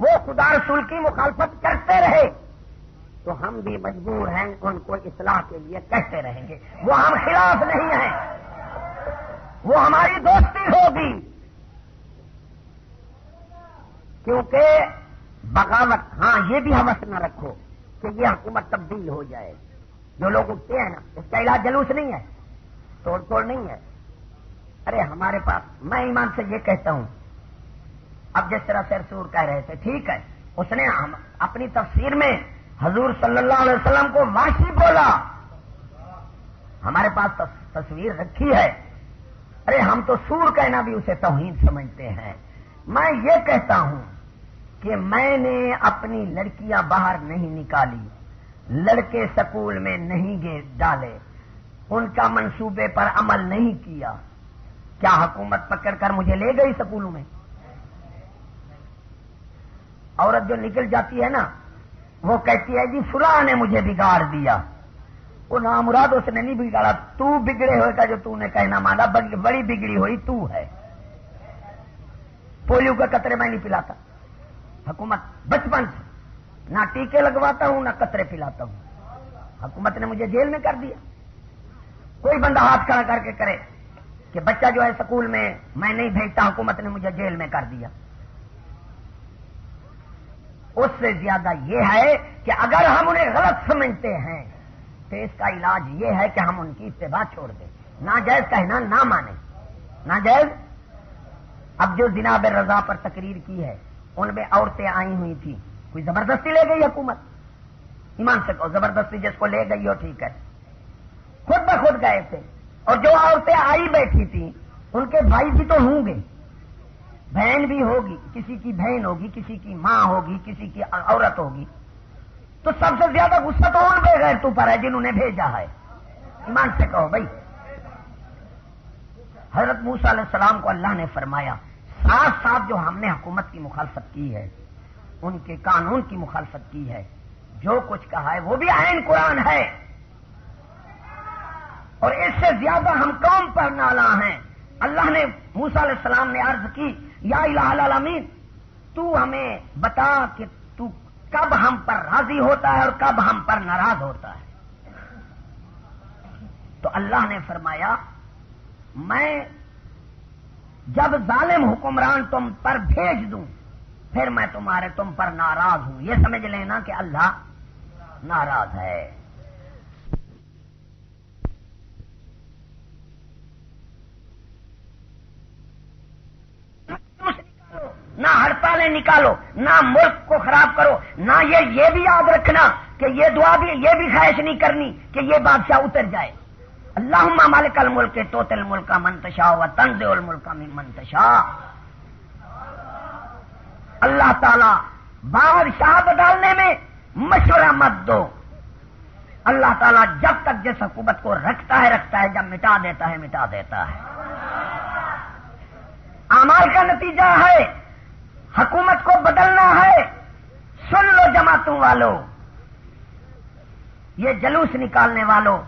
وہ خدا رسول کی مخالفت کرتے رہے، تو ہم بھی مجبور ہیں ان کو اصلاح کے لیے کہتے رہیں گے. وہ ہم خلاف نہیں ہیں، وہ ہماری دوستی ہوگی. کیونکہ بغاوت، ہاں یہ بھی ہوس نہ رکھو کہ یہ حکومت تبدیل ہو جائے. جو لوگ اٹھتے ہیں نا، اس کا علاج جلوس نہیں ہے، توڑ نہیں ہے. ارے ہمارے پاس، میں ایمان سے یہ کہتا ہوں، اب جس طرح سیر سور کہہ رہے تھے ٹھیک ہے، اس نے اپنی تفسیر میں حضور صلی اللہ علیہ وسلم کو وحشی بولا. ہمارے پاس تصویر رکھی ہے. ارے ہم تو سور کہنا بھی اسے توہین سمجھتے ہیں. میں یہ کہتا ہوں کہ میں نے اپنی لڑکیاں باہر نہیں نکالی، لڑکے سکول میں نہیں ڈالے، ان کا منصوبے پر عمل نہیں کیا. کیا حکومت پکڑ کر مجھے لے گئی سکولوں میں؟ عورت جو نکل جاتی ہے نا، وہ کہتی ہے جی فلاں نے مجھے بگاڑ دیا. وہ نامراد اس نے نہیں بگاڑا، تو بگڑے ہوئے کا جو تو نے کہنا مانا، بڑی بگڑی ہوئی تو ہے. پولیو کا قطرے میں نہیں پلاتا. حکومت بچپن سے نہ ٹیکے لگواتا ہوں نہ قطرے پلاتا ہوں. حکومت نے مجھے جیل میں کر دیا. کوئی بندہ ہاتھ کھڑا کر کے کرے کہ بچہ جو ہے سکول میں میں نہیں بھیجتا، حکومت نے مجھے جیل میں کر دیا. اس سے زیادہ یہ ہے کہ اگر ہم انہیں غلط سمجھتے ہیں تو اس کا علاج یہ ہے کہ ہم ان کی اتباع چھوڑ دیں. ناجائز کہنا نہ مانیں. ناجائز. اب جو جناب رضا پر تقریر کی ہے ان میں عورتیں آئی ہوئی تھی، کوئی زبردستی لے گئی حکومت؟ ایمان سے کہو، زبردستی جس کو لے گئی ہو ٹھیک ہے، خود بخود گئے تھے. اور جو عورتیں آئی بیٹھی تھیں ان کے بھائی بھی تو ہوں گے، بہن بھی ہوگی، کسی کی بہن ہوگی، کسی کی ماں ہوگی، کسی کی عورت ہوگی. تو سب سے زیادہ غصہ تو ان بے غیرتوں پر ہے جنہوں نے بھیجا ہے. ایمان سے کہو بھائی. حضرت موسیٰ علیہ السلام کو اللہ نے فرمایا صاف صاف جو ہم نے حکومت کی مخالفت کی ہے، ان کے قانون کی مخالفت کی ہے، جو کچھ کہا ہے وہ بھی عین قرآن ہے. اور اس سے زیادہ ہم قوم پر نالاں ہیں. اللہ نے موسیٰ علیہ السلام نے عرض کی یا الہ العالمین، تو ہمیں بتا کہ تو کب ہم پر راضی ہوتا ہے اور کب ہم پر ناراض ہوتا ہے. تو اللہ نے فرمایا میں جب ظالم حکمران تم پر بھیج دوں پھر میں تم پر ناراض ہوں. یہ سمجھ لینا کہ اللہ ناراض ہے. نہ ہڑتالیں نکالو، نہ ملک کو خراب کرو، نہ یہ بھی یاد رکھنا کہ یہ دعا بھی، یہ بھی خواہش نہیں کرنی کہ یہ بادشاہ اتر جائے. اللہم مالک الملک تؤتی الملک من تشاء وتنزع الملک ممن تشاء. اللہ تعالی بادشاہ بدلنے میں مشورہ مت دو. اللہ تعالیٰ جب تک جس حکومت کو رکھتا ہے، جب مٹا دیتا ہے. اعمال کا نتیجہ ہے حکومت کو بدلنا ہے. سن لو جماعتوں والو، یہ جلوس نکالنے والوں،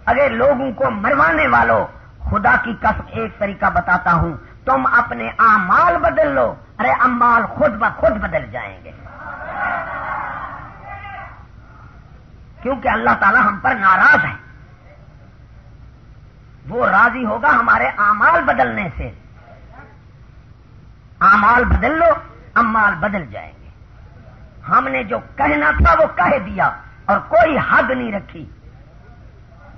اگر لوگوں کو مروانے والوں، خدا کی قسم ایک طریقہ بتاتا ہوں، تم اپنے اعمال بدل لو، ارے اعمال خود بخود بدل جائیں گے. کیونکہ اللہ تعالی ہم پر ناراض ہے. وہ راضی ہوگا ہمارے اعمال بدلنے سے. اعمال بدل لو، اعمال بدل جائیں گے. ہم نے جو کہنا تھا وہ کہہ دیا اور کوئی حد نہیں رکھی.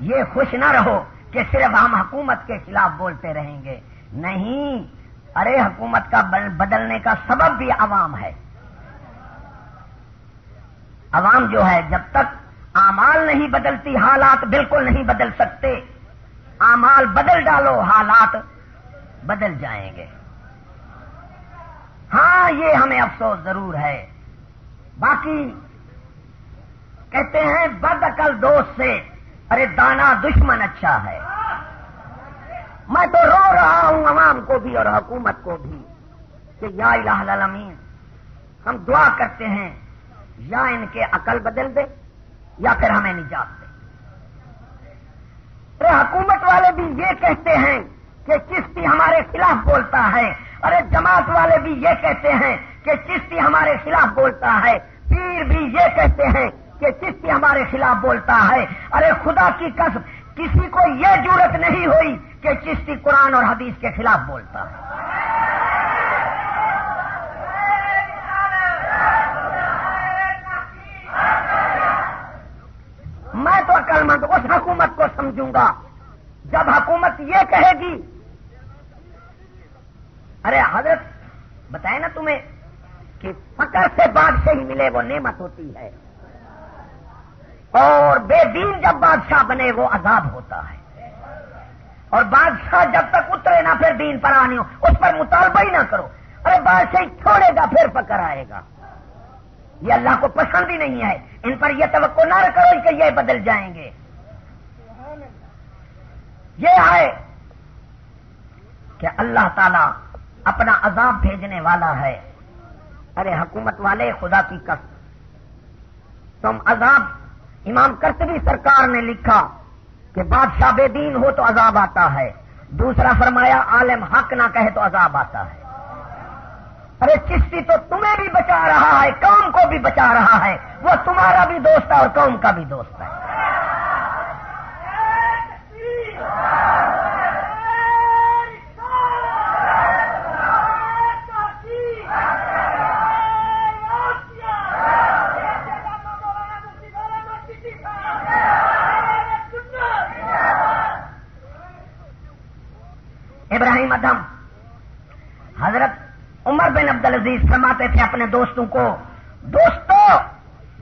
یہ خوش نہ رہو کہ صرف ہم حکومت کے خلاف بولتے رہیں گے. نہیں، ارے حکومت کا بدلنے کا سبب بھی عوام ہے. عوام جو ہے جب تک اعمال نہیں بدلتی حالات بالکل نہیں بدل سکتے. اعمال بدل ڈالو، حالات بدل جائیں گے. ہاں یہ ہمیں افسوس ضرور ہے. باقی کہتے ہیں بد عقل دوست سے ارے دانا دشمن اچھا ہے. میں تو رو رہا ہوں عوام کو بھی اور حکومت کو بھی کہ یا الہ العالمین، ہم دعا کرتے ہیں یا ان کے عقل بدل دے یا پھر ہمیں نجات دے. ارے حکومت والے بھی یہ کہتے ہیں کہ چشتی ہمارے خلاف بولتا ہے. ارے جماعت والے بھی یہ کہتے ہیں کہ چشتی ہمارے خلاف بولتا ہے. پیر بھی یہ کہتے ہیں کہ چشتی ہمارے خلاف بولتا ہے. ارے خدا کی قسم کسی کو یہ جرأت نہیں ہوئی کہ چشتی قرآن اور حدیث کے خلاف بولتا ہے. میں تو عقل مند اس حکومت کو سمجھوں گا جب حکومت یہ کہے گی. ارے حضرت بتائے نا تمہیں کہ فقر سے بادشاہی ملے وہ نعمت ہوتی ہے، اور بے دین جب بادشاہ بنے وہ عذاب ہوتا ہے. اور بادشاہ جب تک اترے نہ پھر دین پر آنی ہو اس پر مطالبہ ہی نہ کرو. ارے بادشاہی چھوڑے گا پھر فقر آئے گا. یہ اللہ کو پسند ہی نہیں ہے. ان پر یہ توقع نہ کرو کہ یہ بدل جائیں گے. یہ ہے کہ اللہ تعالی اپنا عذاب بھیجنے والا ہے. ارے حکومت والے خدا کی قسم تم عذاب، امام قرطبی سرکار نے لکھا کہ بادشاہ بے دین ہو تو عذاب آتا ہے. دوسرا فرمایا عالم حق نہ کہے تو عذاب آتا ہے. ارے چشتی تو تمہیں بھی بچا رہا ہے، قوم کو بھی بچا رہا ہے. وہ تمہارا بھی دوست ہے اور قوم کا بھی دوست ہے. ابراہیم ادم حضرت عمر بن عبدالعزیز فرماتے تھے اپنے دوستوں کو، دوستوں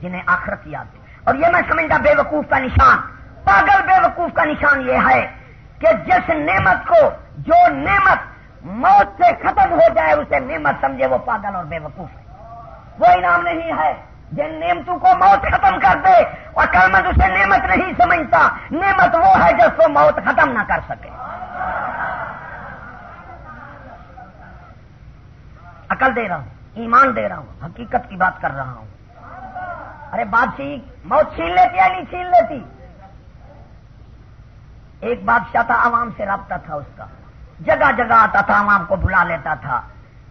جنہیں آخرت یاد ہے. اور یہ میں سمجھتا بے وقوف کا نشان، پاگل بے وقوف کا نشان یہ ہے کہ جس نعمت کو، جو نعمت موت سے ختم ہو جائے اسے نعمت سمجھے وہ پاگل اور بے وقوف ہے. وہ انعام نہیں ہے. جن نعمتوں کو موت ختم کر دے اور عقلمند اسے نعمت نہیں سمجھتا. نعمت وہ ہے جس کو موت ختم نہ کر سکے. عقل دے رہا ہوں، ایمان دے رہا ہوں، حقیقت کی بات کر رہا ہوں. ارے بادشاہی موت چھین لیتی یا نہیں چھین لیتی؟ ایک بادشاہ تھا، عوام سے رابطہ تھا اس کا، جگہ جگہ آتا تھا، عوام کو بلا لیتا تھا.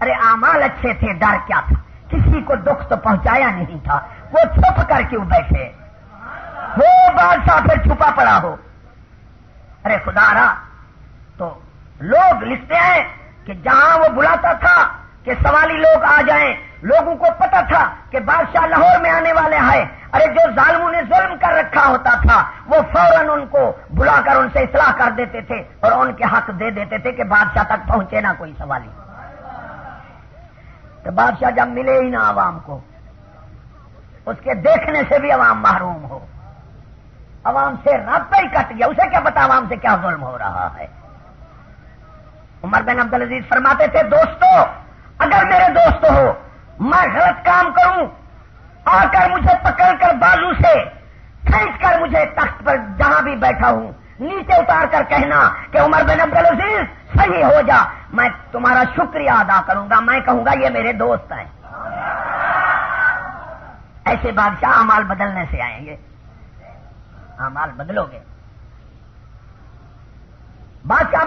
ارے اعمال اچھے تھے، ڈر کیا تھا؟ کسی کو دکھ تو پہنچایا نہیں تھا. وہ چھپ کر کیوں بیٹھے؟ وہ بادشاہ پھر چھپا پڑا ہو. ارے خدا را تو لوگ لکھتے ہیں کہ جہاں وہ بلاتا تھا کہ سوالی لوگ آ جائیں، لوگوں کو پتا تھا کہ بادشاہ لاہور میں آنے والے ہیں، ارے جو ظالموں نے ظلم کر رکھا ہوتا تھا وہ فوراً ان کو بلا کر ان سے اصلاح کر دیتے تھے اور ان کے حق دے دیتے تھے کہ بادشاہ تک پہنچے نہ کوئی سوالی۔ تو بادشاہ جب ملے ہی نہ عوام کو، اس کے دیکھنے سے بھی عوام محروم ہو، عوام سے رابطہ ہی کٹ گیا، اسے کیا پتا عوام سے کیا ظلم ہو رہا ہے۔ عمر بن عبدالعزیز فرماتے تھے دوستو، اگر میرے دوست ہو میں غلط کام کروں، آ کر مجھے پکڑ کر بازو سے کھینچ کر مجھے تخت پر جہاں بھی بیٹھا ہوں نیچے اتار کر کہنا کہ عمر بن عبدالعزیز صحیح ہو جا، میں تمہارا شکریہ ادا کروں گا، میں کہوں گا یہ میرے دوست ہیں۔ ایسے بادشاہ اعمال بدلنے سے آئیں گے، اعمال بدلو گے۔ بادشاہ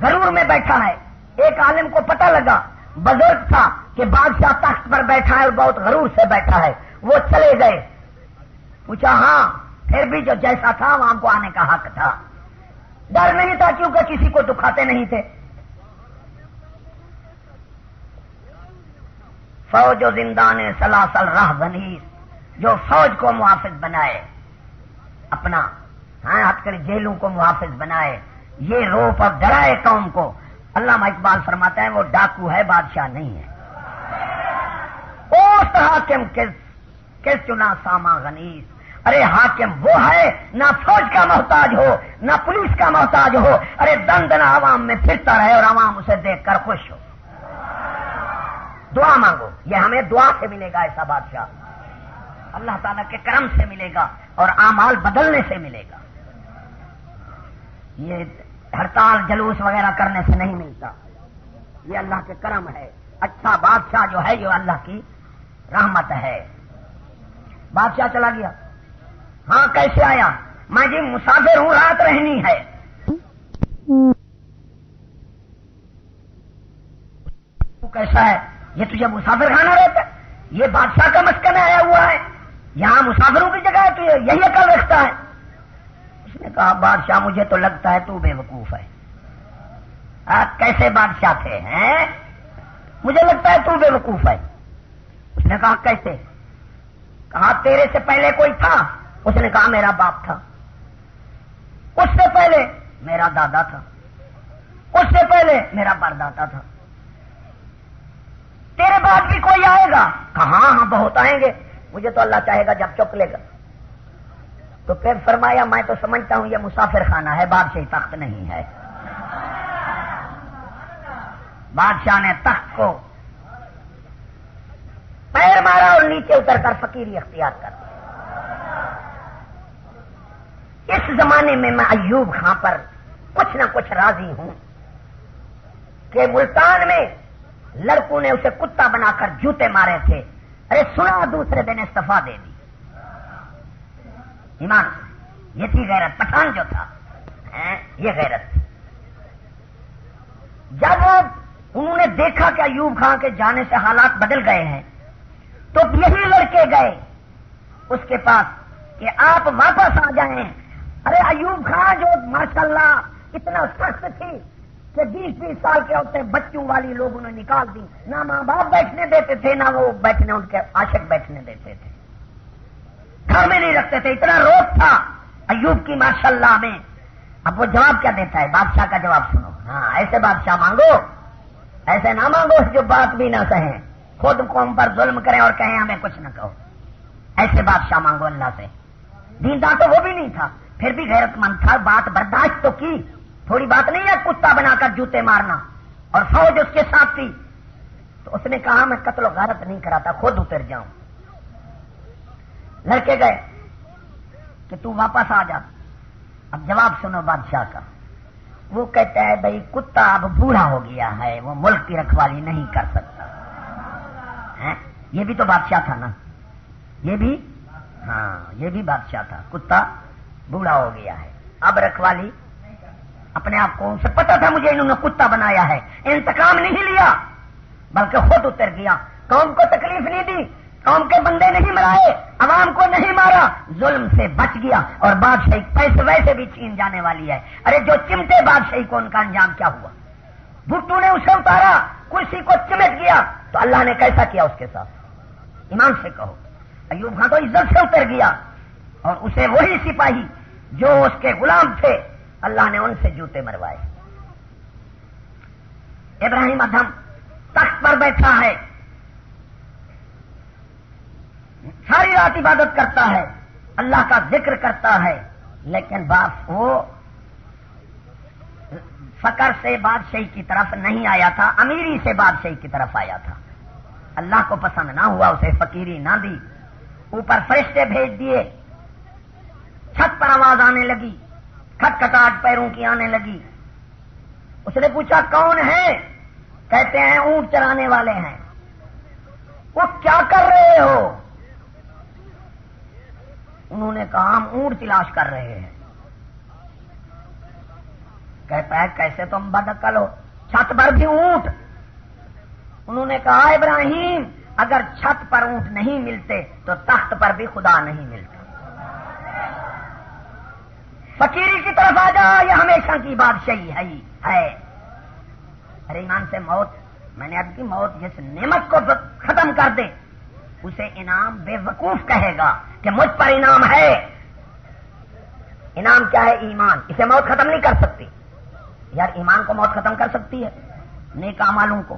غرور میں بیٹھا ہے، ایک عالم کو پتہ لگا، بزرگ تھا کہ بادشاہ تخت پر بیٹھا ہے اور بہت غرور سے بیٹھا ہے، وہ چلے گئے، پوچھا ہاں پھر بھی جو جیسا تھا وہاں کو آنے کا حق تھا، ڈر نہیں تھا کیونکہ کسی کو دکھاتے نہیں تھے۔ فوج و زندان سلاسل راہ بنیس، جو فوج کو محافظ بنائے، اپنا ہتکڑی جیلوں کو محافظ بنائے، یہ روپ اور ڈرائے قوم کو، علامہ اقبال فرماتا ہے وہ ڈاکو ہے بادشاہ نہیں ہے۔ اوست حاکم کس چنا ساما غنیس، ارے حاکم وہ ہے نہ فوج کا محتاج ہو نہ پولیس کا محتاج ہو، ارے دن دن عوام میں پھرتا رہے اور عوام اسے دیکھ کر خوش ہو۔ دعا مانگو، یہ ہمیں دعا سے ملے گا، ایسا بادشاہ اللہ تعالیٰ کے کرم سے ملے گا اور اعمال بدلنے سے ملے گا، یہ ہڑتال جلوس وغیرہ کرنے سے نہیں ملتا، یہ اللہ کے کرم ہے۔ اچھا بادشاہ جو ہے یہ اللہ کی رحمت ہے۔ بادشاہ چلا گیا، ہاں کیسے آیا؟ میں جی مسافر ہوں، رات رہنی ہے۔ تو کیسا ہے؟ یہ تجھے مسافر خانہ رہتا ہے؟ یہ بادشاہ کا مسکن آیا ہوا ہے، یہاں مسافروں کی جگہ ہے، تو یہی عقل رکھتا ہے؟ اس نے کہا بادشاہ مجھے تو لگتا ہے تو بے وقوف ہے۔ کیسے بادشاہ تھے ہیں؟ مجھے لگتا ہے تو بے وقوف ہے۔ اس نے کہا کیسے؟ کہا تیرے سے پہلے کوئی تھا؟ اس نے کہا میرا باپ تھا، اس سے پہلے میرا دادا تھا، اس سے پہلے میرا پردادا تھا، تیرے بعد بھی کوئی آئے گا؟ کہا ہاں بہت آئیں گے، مجھے تو اللہ چاہے گا جب چک لے گا۔ تو پھر فرمایا میں تو سمجھتا ہوں یہ مسافر خانہ ہے، بادشاہی تخت نہیں ہے۔ بادشاہ نے تخت کو پیر مارا اور نیچے اتر کر فقیری اختیار کر دی۔ اس زمانے میں میں ایوب خان پر کچھ نہ کچھ راضی ہوں کہ ملتان میں لڑکوں نے اسے کتا بنا کر جوتے مارے تھے، ارے سنا دوسرے دن استعفیٰ دے دی۔ ایمان، یہ تھی غیرت، پٹھان جو تھا یہ غیرت تھی۔ جب انہوں نے دیکھا کہ ایوب خان کے جانے سے حالات بدل گئے ہیں تو یہی لڑکے گئے اس کے پاس کہ آپ واپس آ جائیں۔ ارے ایوب خان جو ماشاءاللہ اتنا سخت تھی کہ 20-20 سال کے عورتیں بچوں والی لوگ انہیں نکال دی، نہ ماں باپ بیٹھنے دیتے تھے نہ وہ بیٹھنے ان کے عاشق بیٹھنے دیتے تھے، گھر میں نہیں رکھتے تھے، اتنا روب تھا ایوب کی ماشاءاللہ میں۔ اب وہ جواب کیا دیتا ہے؟ بادشاہ کا جواب سنو، ہاں ایسے بادشاہ مانگو، ایسے نہ مانگو جو بات بھی نہ کہیں، خود قوم پر ظلم کریں اور کہیں ہمیں کچھ نہ کہو، ایسے بادشاہ مانگو اللہ سے۔ دیندار تو وہ بھی نہیں تھا، پھر بھی غیرت مند تھا، بات برداشت تو کی، تھوڑی بات نہیں ہے کتا بنا کر جوتے مارنا، اور فوج اس کے ساتھ تھی۔ تو اس نے کہا میں قتل و غارت نہیں کراتا، خود اتر جاؤں۔ لڑکے گئے کہ تو واپس آ جا۔ اب جواب سنو بادشاہ کا، وہ کہتا ہے بھائی کتا اب بوڑھا ہو گیا ہے، وہ ملک کی رکھوالی نہیں کر سکتا۔ یہ بھی تو بادشاہ تھا نا، یہ بھی، ہاں یہ بھی بادشاہ تھا، کتا بوڑھا ہو گیا ہے اب رکھوالی اپنے آپ کو، ان سے پتا تھا مجھے انہوں نے کتا بنایا ہے، انتقام نہیں لیا بلکہ خود اتر گیا، قوم کو تکلیف نہیں دی، قوم کے بندے نہیں مرائے، عوام کو نہیں مارا، ظلم سے بچ گیا۔ اور بادشاہی پیسے ویسے بھی چھین جانے والی ہے، ارے جو چمٹے بادشاہی کو ان کا انجام کیا ہوا؟ بھٹو نے اسے اتارا، کرسی کو چمٹ گیا، تو اللہ نے کیسا کیا اس کے ساتھ؟ ایمان سے کہو۔ ایوب خان تو عزت سے اتر گیا، اور اسے وہی سپاہی جو اس کے غلام تھے اللہ نے ان سے جوتے مروائے۔ ابراہیم ادھم تخت پر بیٹھا ہے، ساری رات عبادت کرتا ہے، اللہ کا ذکر کرتا ہے، لیکن باپ وہ فقر سے بادشاہی کی طرف نہیں آیا تھا، امیری سے بادشاہی کی طرف آیا تھا۔ اللہ کو پسند نہ ہوا، اسے فقیری نہ دی، اوپر فرشتے بھیج دیے، چھت پر آواز آنے لگی، کھٹکھٹاہٹ پیروں کی آنے لگی۔ اس نے پوچھا کون ہے؟ کہتے ہیں اونٹ چرانے والے ہیں۔ وہ کیا کر رہے ہو؟ انہوں نے کہا ہم اونٹ تلاش کر رہے ہیں۔ کہتا ہے کیسے تم بدعقل ہو، چھت پر بھی اونٹ؟ انہوں نے کہا ابراہیم اگر چھت پر اونٹ نہیں ملتے تو تخت پر بھی خدا نہیں ملتا۔ فقیری کی طرف آ جا، یہ ہمیشہ کی بادشاہی ہے۔ ارے ایمان سے موت، میں نے عرض کی موت جس نعمت کو ختم کر دے اسے انعام بے وقوف کہے گا کہ مجھ پر انعام ہے۔ انعام کیا ہے؟ ایمان، اسے موت ختم نہیں کر سکتی۔ یار ایمان کو موت ختم کر سکتی ہے؟ نیک اعمالوں کو،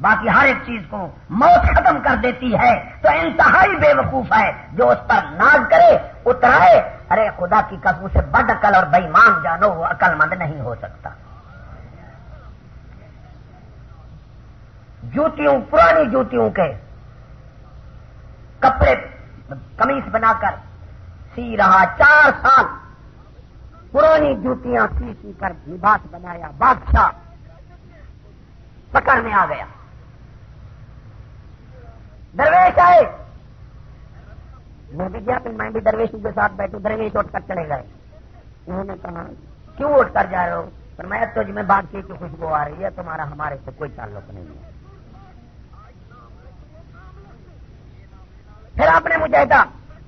باقی ہر ایک چیز کو موت ختم کر دیتی ہے۔ تو انتہائی بے وقوف ہے جو اس پر ناز کرے، اترائے۔ ارے خدا کی قسم سے بد عقل اور بے ایمان جانو وہ عقل مند نہیں ہو سکتا۔ جوتیوں، پرانی جوتیوں کے کپڑے قمیص بنا کر سی رہا، 4 سال پرانی جوتیاں سی کر لباس بنایا، بادشاہ پکڑ میں آ گیا۔ درویش آئے، میں بھی گیا کہ میں بھی درویشوں کے ساتھ بیٹھوں، درویش اٹھ کر چلے گئے۔ انہوں نے کہا کیوں اٹھ کر جا رہے ہو؟ پر میں تجھ میں بادشاہی کی خوشبو آ رہی ہے، تمہارا ہمارے سے کوئی تعلق نہیں ہے۔ پھر آپ نے مجاہدہ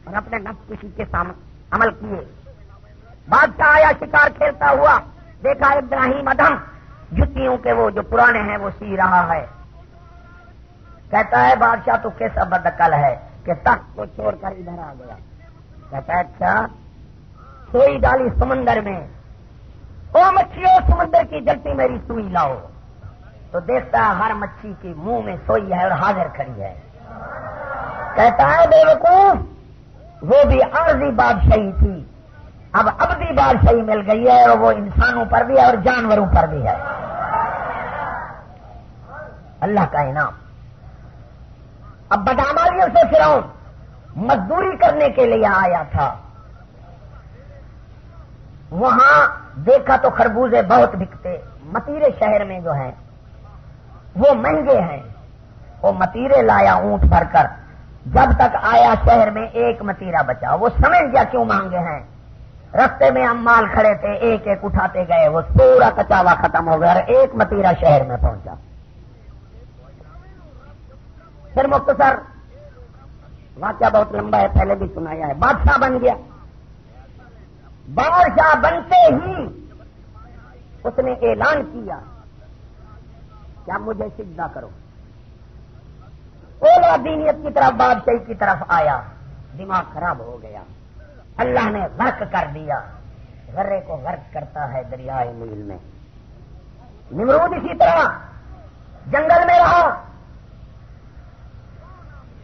اور اپنے نفس کشی کے سامنے عمل کیے۔ بادشاہ آیا شکار کھیلتا ہوا، دیکھا ابراہیم ادھم جتیوں کے وہ جو پرانے ہیں وہ سی رہا ہے۔ کہتا ہے بادشاہ تو کیسا بدعقل ہے کہ تخت کو چھوڑ کر ادھر آ گیا۔ کہتا ہے اچھا، سوئی ڈالی سمندر میں، او مچھلیوں سمندر کی جلتی میری سوئی لاؤ، تو دیکھتا ہے ہر مچھی کی منہ میں سوئی ہے اور حاضر کھڑی ہے۔ کہتا ہے بے وقوف، وہ بھی عارضی بادشاہی تھی، اب ابدی بادشاہی مل گئی ہے، اور وہ انسانوں پر بھی ہے اور جانوروں پر بھی ہے۔ اللہ کا انعام۔ اب بدعمالیوں سے فرعون مزدوری کرنے کے لیے آیا تھا، وہاں دیکھا تو خربوزے بہت بکتے، متیرے شہر میں جو ہیں وہ مہنگے ہیں، وہ متیرے لایا اونٹ بھر کر، جب تک آیا شہر میں ایک متیرا بچا، وہ سمجھ گیا کیوں مانگے ہیں۔ رستے میں امال کھڑے تھے، ایک ایک اٹھاتے گئے، وہ پورا کچاوا ختم ہو گیا اور ایک متیرا شہر میں پہنچا۔ پھر مختصر واقعہ بہت لمبا ہے، پہلے بھی سنایا ہے۔ بادشاہ بن گیا، بادشاہ بنتے ہی اس نے اعلان کیا کہ اب مجھے سجدہ کرو۔ اولا دینیت کی طرف، بادشاہی کی طرف آیا، دماغ خراب ہو گیا، اللہ نے غرق کر دیا۔ غرے کو غرق کرتا ہے دریائے نیل میں۔ نمرود اسی طرح جنگل میں رہا،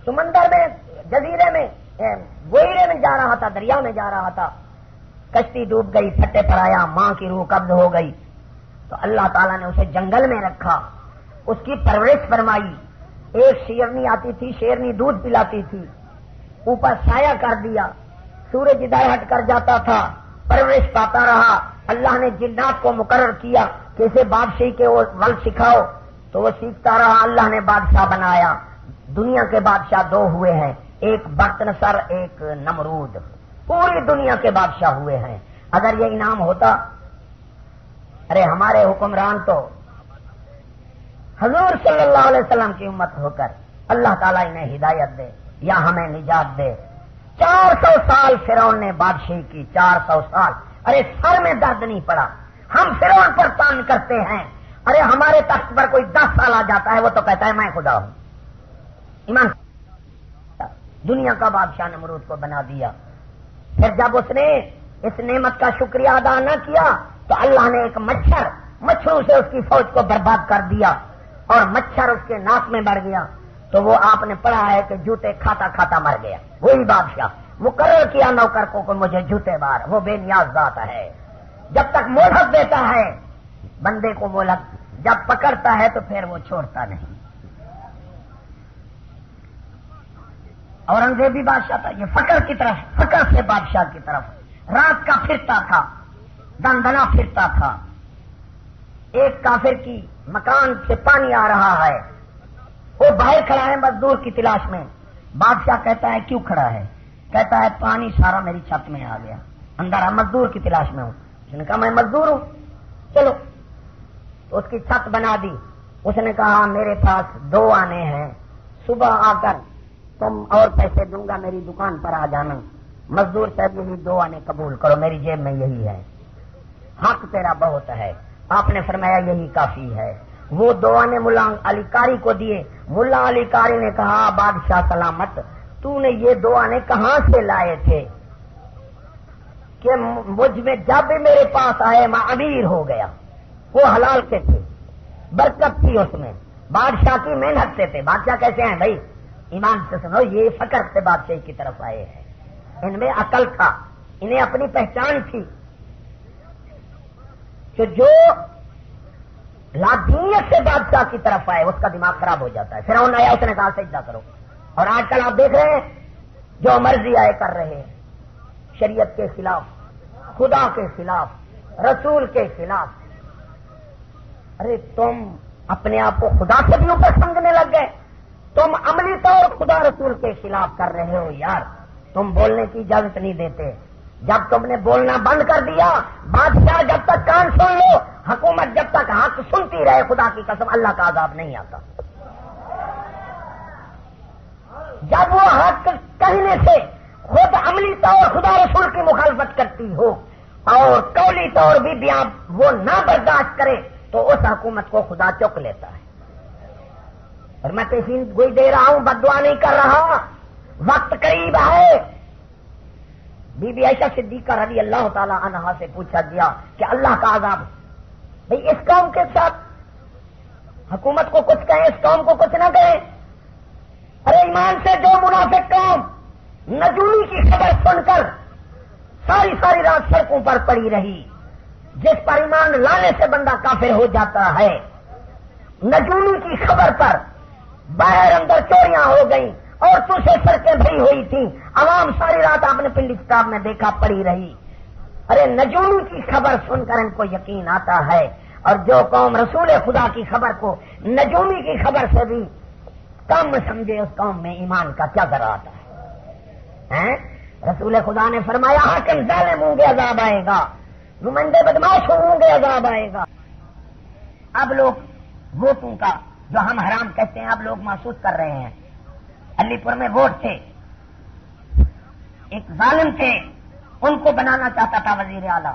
سمندر میں، جزیرے میں، گوئرے میں جا رہا تھا، دریا میں جا رہا تھا، کشتی ڈوب گئی، پھٹے پر آیا، ماں کی روح قبض ہو گئی، تو اللہ تعالیٰ نے اسے جنگل میں رکھا، اس کی پرورش فرمائی۔ ایک شیرنی آتی تھی، شیرنی دودھ پلاتی تھی، اوپر سایہ کر دیا، سورج ادھر ہٹ کر جاتا تھا، پرورش پاتا رہا۔ اللہ نے جنات کو مقرر کیا کہ اسے بادشاہی کے ول سکھاؤ، تو وہ سیکھتا رہا۔ اللہ نے بادشاہ بنایا۔ دنیا کے بادشاہ 2 ہوئے ہیں، ایک بختنصر، ایک نمرود، پوری دنیا کے بادشاہ ہوئے ہیں۔ اگر یہ انعام ہوتا، ارے ہمارے حکمران تو حضور صلی اللہ علیہ وسلم کی امت ہو کر اللہ تعالیٰ انہیں ہدایت دے یا ہمیں نجات دے۔ 400 سال فرعون نے بادشاہی کی، 400 سال، ارے سر میں درد نہیں پڑا۔ ہم فرعون پر تان کرتے ہیں، ارے ہمارے تخت پر کوئی 10 سال آ جاتا ہے وہ تو کہتا ہے میں خدا ہوں. ایمان دنیا کا بادشاہ نمرود کو بنا دیا. پھر جب اس نے اس نعمت کا شکریہ ادا نہ کیا تو اللہ نے ایک مچھروں سے اس کی فوج کو برباد کر دیا اور مچھر اس کے ناک میں بڑھ گیا. تو وہ آپ نے پڑھا ہے کہ جوتے کھاتا کھاتا مر گیا. وہی بادشاہ مقرر کیا نوکر کو کہ مجھے جوتے مار. وہ بے نیاز ذات ہے. جب تک مہلت دیتا ہے بندے کو مہلت, جب پکڑتا ہے تو پھر وہ چھوڑتا نہیں. اورنگزیبی بادشاہ تھا یہ فقر سے بادشاہ کی طرف رات کا پھرتا تھا, دندنا پھرتا تھا. ایک کافر کی مکان سے پانی آ رہا ہے, وہ باہر کھڑا ہے مزدور کی تلاش میں. بادشاہ کہتا ہے کیوں کھڑا ہے؟ کہتا ہے پانی سارا میری چھت میں آ گیا, اندر مزدور کی تلاش میں ہوں. اس نے کہا میں مزدور ہوں, چلو. تو اس کی چھت بنا دی. اس نے کہا میرے پاس 2 آنے ہیں, صبح آ کر تم اور پیسے دوں گا, میری دکان پر آ جانا. مزدور صاحب یہی 2 آنے قبول کرو, میری جیب میں یہی ہے, حق تیرا بہت ہے. آپ نے فرمایا یہی کافی ہے. وہ 2 آنے ملا علی قاری کو دیے. ملا علی قاری نے کہا بادشاہ سلامت, تو نے یہ 2 آنے کہاں سے لائے تھے؟ کہ مجھ میں جب بھی میرے پاس آئے میں امیر ہو گیا. وہ حلال کے تھے, برکت تھی اس میں, بادشاہ کی محنت سے تھے. بادشاہ کیسے ہیں بھائی؟ ایمان سے سنو, یہ فقر سے بادشاہی کی طرف آئے ہیں. ان میں عقل تھا, انہیں اپنی پہچان تھی. کہ جو لادینیت سے بادشاہ کی طرف آئے اس کا دماغ خراب ہو جاتا ہے. فرعون آیا, اس نے کہا سجدہ کرو. اور آج کل آپ دیکھ رہے ہیں جو مرضی آئے کر رہے ہیں, شریعت کے خلاف, خدا کے خلاف, رسول کے خلاف. ارے تم اپنے آپ کو خدا سے بھی اوپر سمجھنے لگ گئے. تم عملی طور خدا رسول کے خلاف کر رہے ہو یار. تم بولنے کی اجازت نہیں دیتے. جب تم نے بولنا بند کر دیا, بادشاہ جب تک کان سن لو, حکومت جب تک حق سنتی رہے, خدا کی قسم اللہ کا عذاب نہیں آتا. جب وہ حق کہنے سے خود عملی طور خدا رسول کی مخالفت کرتی ہو اور قولی طور بھی بیان وہ نہ برداشت کرے تو اس حکومت کو خدا چک لیتا ہے. اور میں پیشین گوئی دے رہا ہوں, بد دعا نہیں کر رہا, وقت قریب ہے. بی بی عائشہ صدیقہ رضی اللہ تعالی عنہا سے پوچھا گیا کہ اللہ کا عذاب بھئی اس قوم کے ساتھ حکومت کو کچھ کہیں, اس قوم کو کچھ نہ کہیں. ارے ایمان سے جو منافق قوم نجومی کی خبر سن کر ساری رات سڑکوں پر پڑی رہی, جس پر ایمان لانے سے بندہ کافر ہو جاتا ہے. نجومی کی خبر پر باہر اندر چوریاں ہو گئیں اور دوسرے سڑکیں بھری ہوئی تھیں, عوام ساری رات آپ نے پنڈی کتاب میں دیکھا پڑی رہی. ارے نجومی کی خبر سن کر ان کو یقین آتا ہے, اور جو قوم رسول خدا کی خبر کو نجومی کی خبر سے بھی کم سمجھے اس قوم میں ایمان کا کیا ذرا آتا ہے. رسول خدا نے فرمایا حاکم ظالم ہوں گے عذاب آئے گا, نمائندے بدماش ہوں گے عذاب آئے گا. اب لوگ ووٹوں کا جو ہم حرام کہتے ہیں اب لوگ محسوس کر رہے ہیں. علی پور میں ووٹ تھے, ایک ظالم تھے, ان کو بنانا چاہتا تھا وزیر اعلیٰ.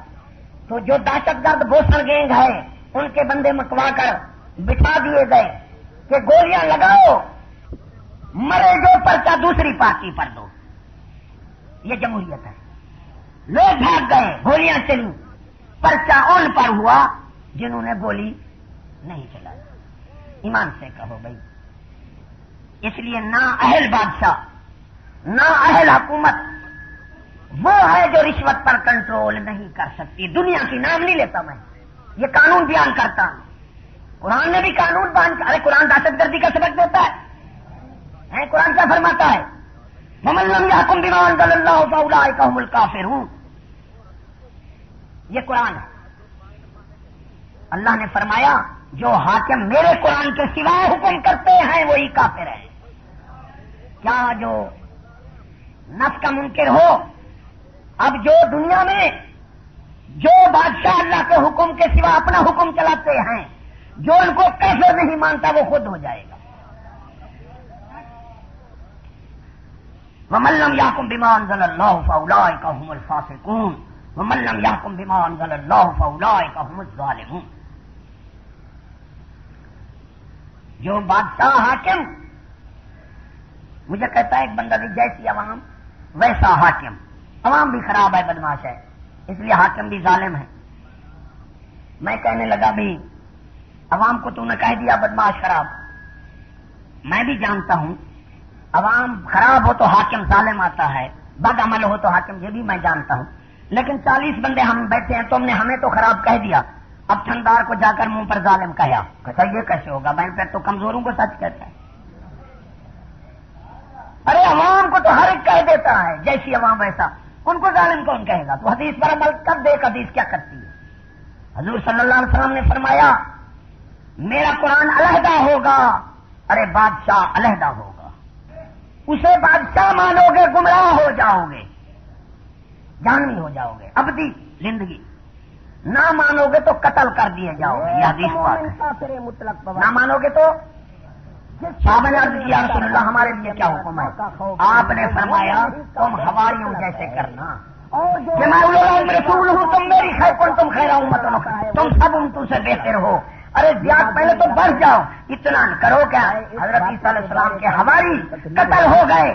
تو جو دہشت گرد بوسن گینگ ہے ان کے بندے مکوا کر بٹھا دیے گئے کہ گولیاں لگاؤ, مرے جو پرچہ دوسری پارٹی پر دو. یہ جمہوریت ہے. لوگ بھاگ گئے, گولیاں چلی, پرچہ ان پر ہوا جنہوں نے گولی نہیں چلائی. ایمان سے کہو بھائی, اس لیے نا اہل بادشاہ, نا اہل حکومت وہ ہے جو رشوت پر کنٹرول نہیں کر سکتی. دنیا کی نام نہیں لیتا میں, یہ قانون بیان کرتا ہوں. قرآن نے بھی قانون بیان کیا. ارے قرآن دہشت گردی کا سبق دیتا ہے. قرآن کیا فرماتا ہے؟ وَمَن لَّمْ يَحْكُم بِمَا أَنزَلَ اللَّهُ فَأُولَٰئِكَ هُمُ الْكَافِرُونَ. یہ قرآن ہے. اللہ نے فرمایا جو حاکم میرے قرآن کے سوا حکم کرتے ہیں وہی کافر ہیں. کیا جو نفس کا منکر ہو, اب جو دنیا میں جو بادشاہ اللہ کے حکم کے سوا اپنا حکم چلاتے ہیں, جو ان کو کافر نہیں مانتا وہ خود ہو جائے گا. وَمَن لَّمْ يَحْكُم بِمَا أَنزَلَ اللَّهُ فَأُولَٰئِكَ هُمُ الْفَاسِقُونَ وَمَن لَّمْ يَحْكُم بِمَا أَنزَلَ اللَّهُ فَأُولَٰئِكَ هُمُ الظَّالِمُونَ. جو بادشاہ حاکم مجھے کہتا ہے ایک بندہ بھی جیسی عوام ویسا حاکم. عوام بھی خراب ہے, بدماش ہے, اس لیے حاکم بھی ظالم ہے. میں کہنے لگا بھی عوام کو تو نے کہہ دیا بدماش خراب, میں بھی جانتا ہوں عوام خراب ہو تو حاکم ظالم آتا ہے, بد عمل ہو تو حاکم, یہ بھی میں جانتا ہوں. لیکن 40 بندے ہم بیٹھے ہیں, تم نے ہمیں تو خراب کہہ دیا, اب ٹھنڈار کو جا کر منہ پر ظالم کہا. کہتا یہ کیسے ہوگا, میں پھر تو کمزوروں کو سچ کہتا ہے. ارے عوام کو تو ہر ایک کہہ دیتا ہے جیسی عوام ویسا, ان کو ظالم کون کہے گا؟ تو حدیث پر عمل کر دے. حدیث کیا کرتی ہے؟ حضور صلی اللہ علیہ وسلم نے فرمایا میرا قرآن علیحدہ ہوگا, ارے بادشاہ علیحدہ ہوگا. اسے بادشاہ مانو گے گمراہ ہو جاؤ گے, جہنمی ہو جاؤ گے ابدی زندگی. نہ مانو گے تو قتل کر دیے جاؤ گے. یہ حدیث پاک ہے. نہ مانو گے تو صحابہ نے عرض کیا رسول اللہ ہمارے لیے کیا حکم ہے؟ آپ نے فرمایا تم حواریوں جیسے کرنا کہ میں رسول ہوں, تم میری خیر کن تم خیر امت, تم سب امتوں سے بہتر ہو. ارے زیادہ پہلے تو بڑھ جاؤ, اتنا کرو کیا. حضرت عیسیٰ علیہ السلام کے حواری قتل ہو گئے,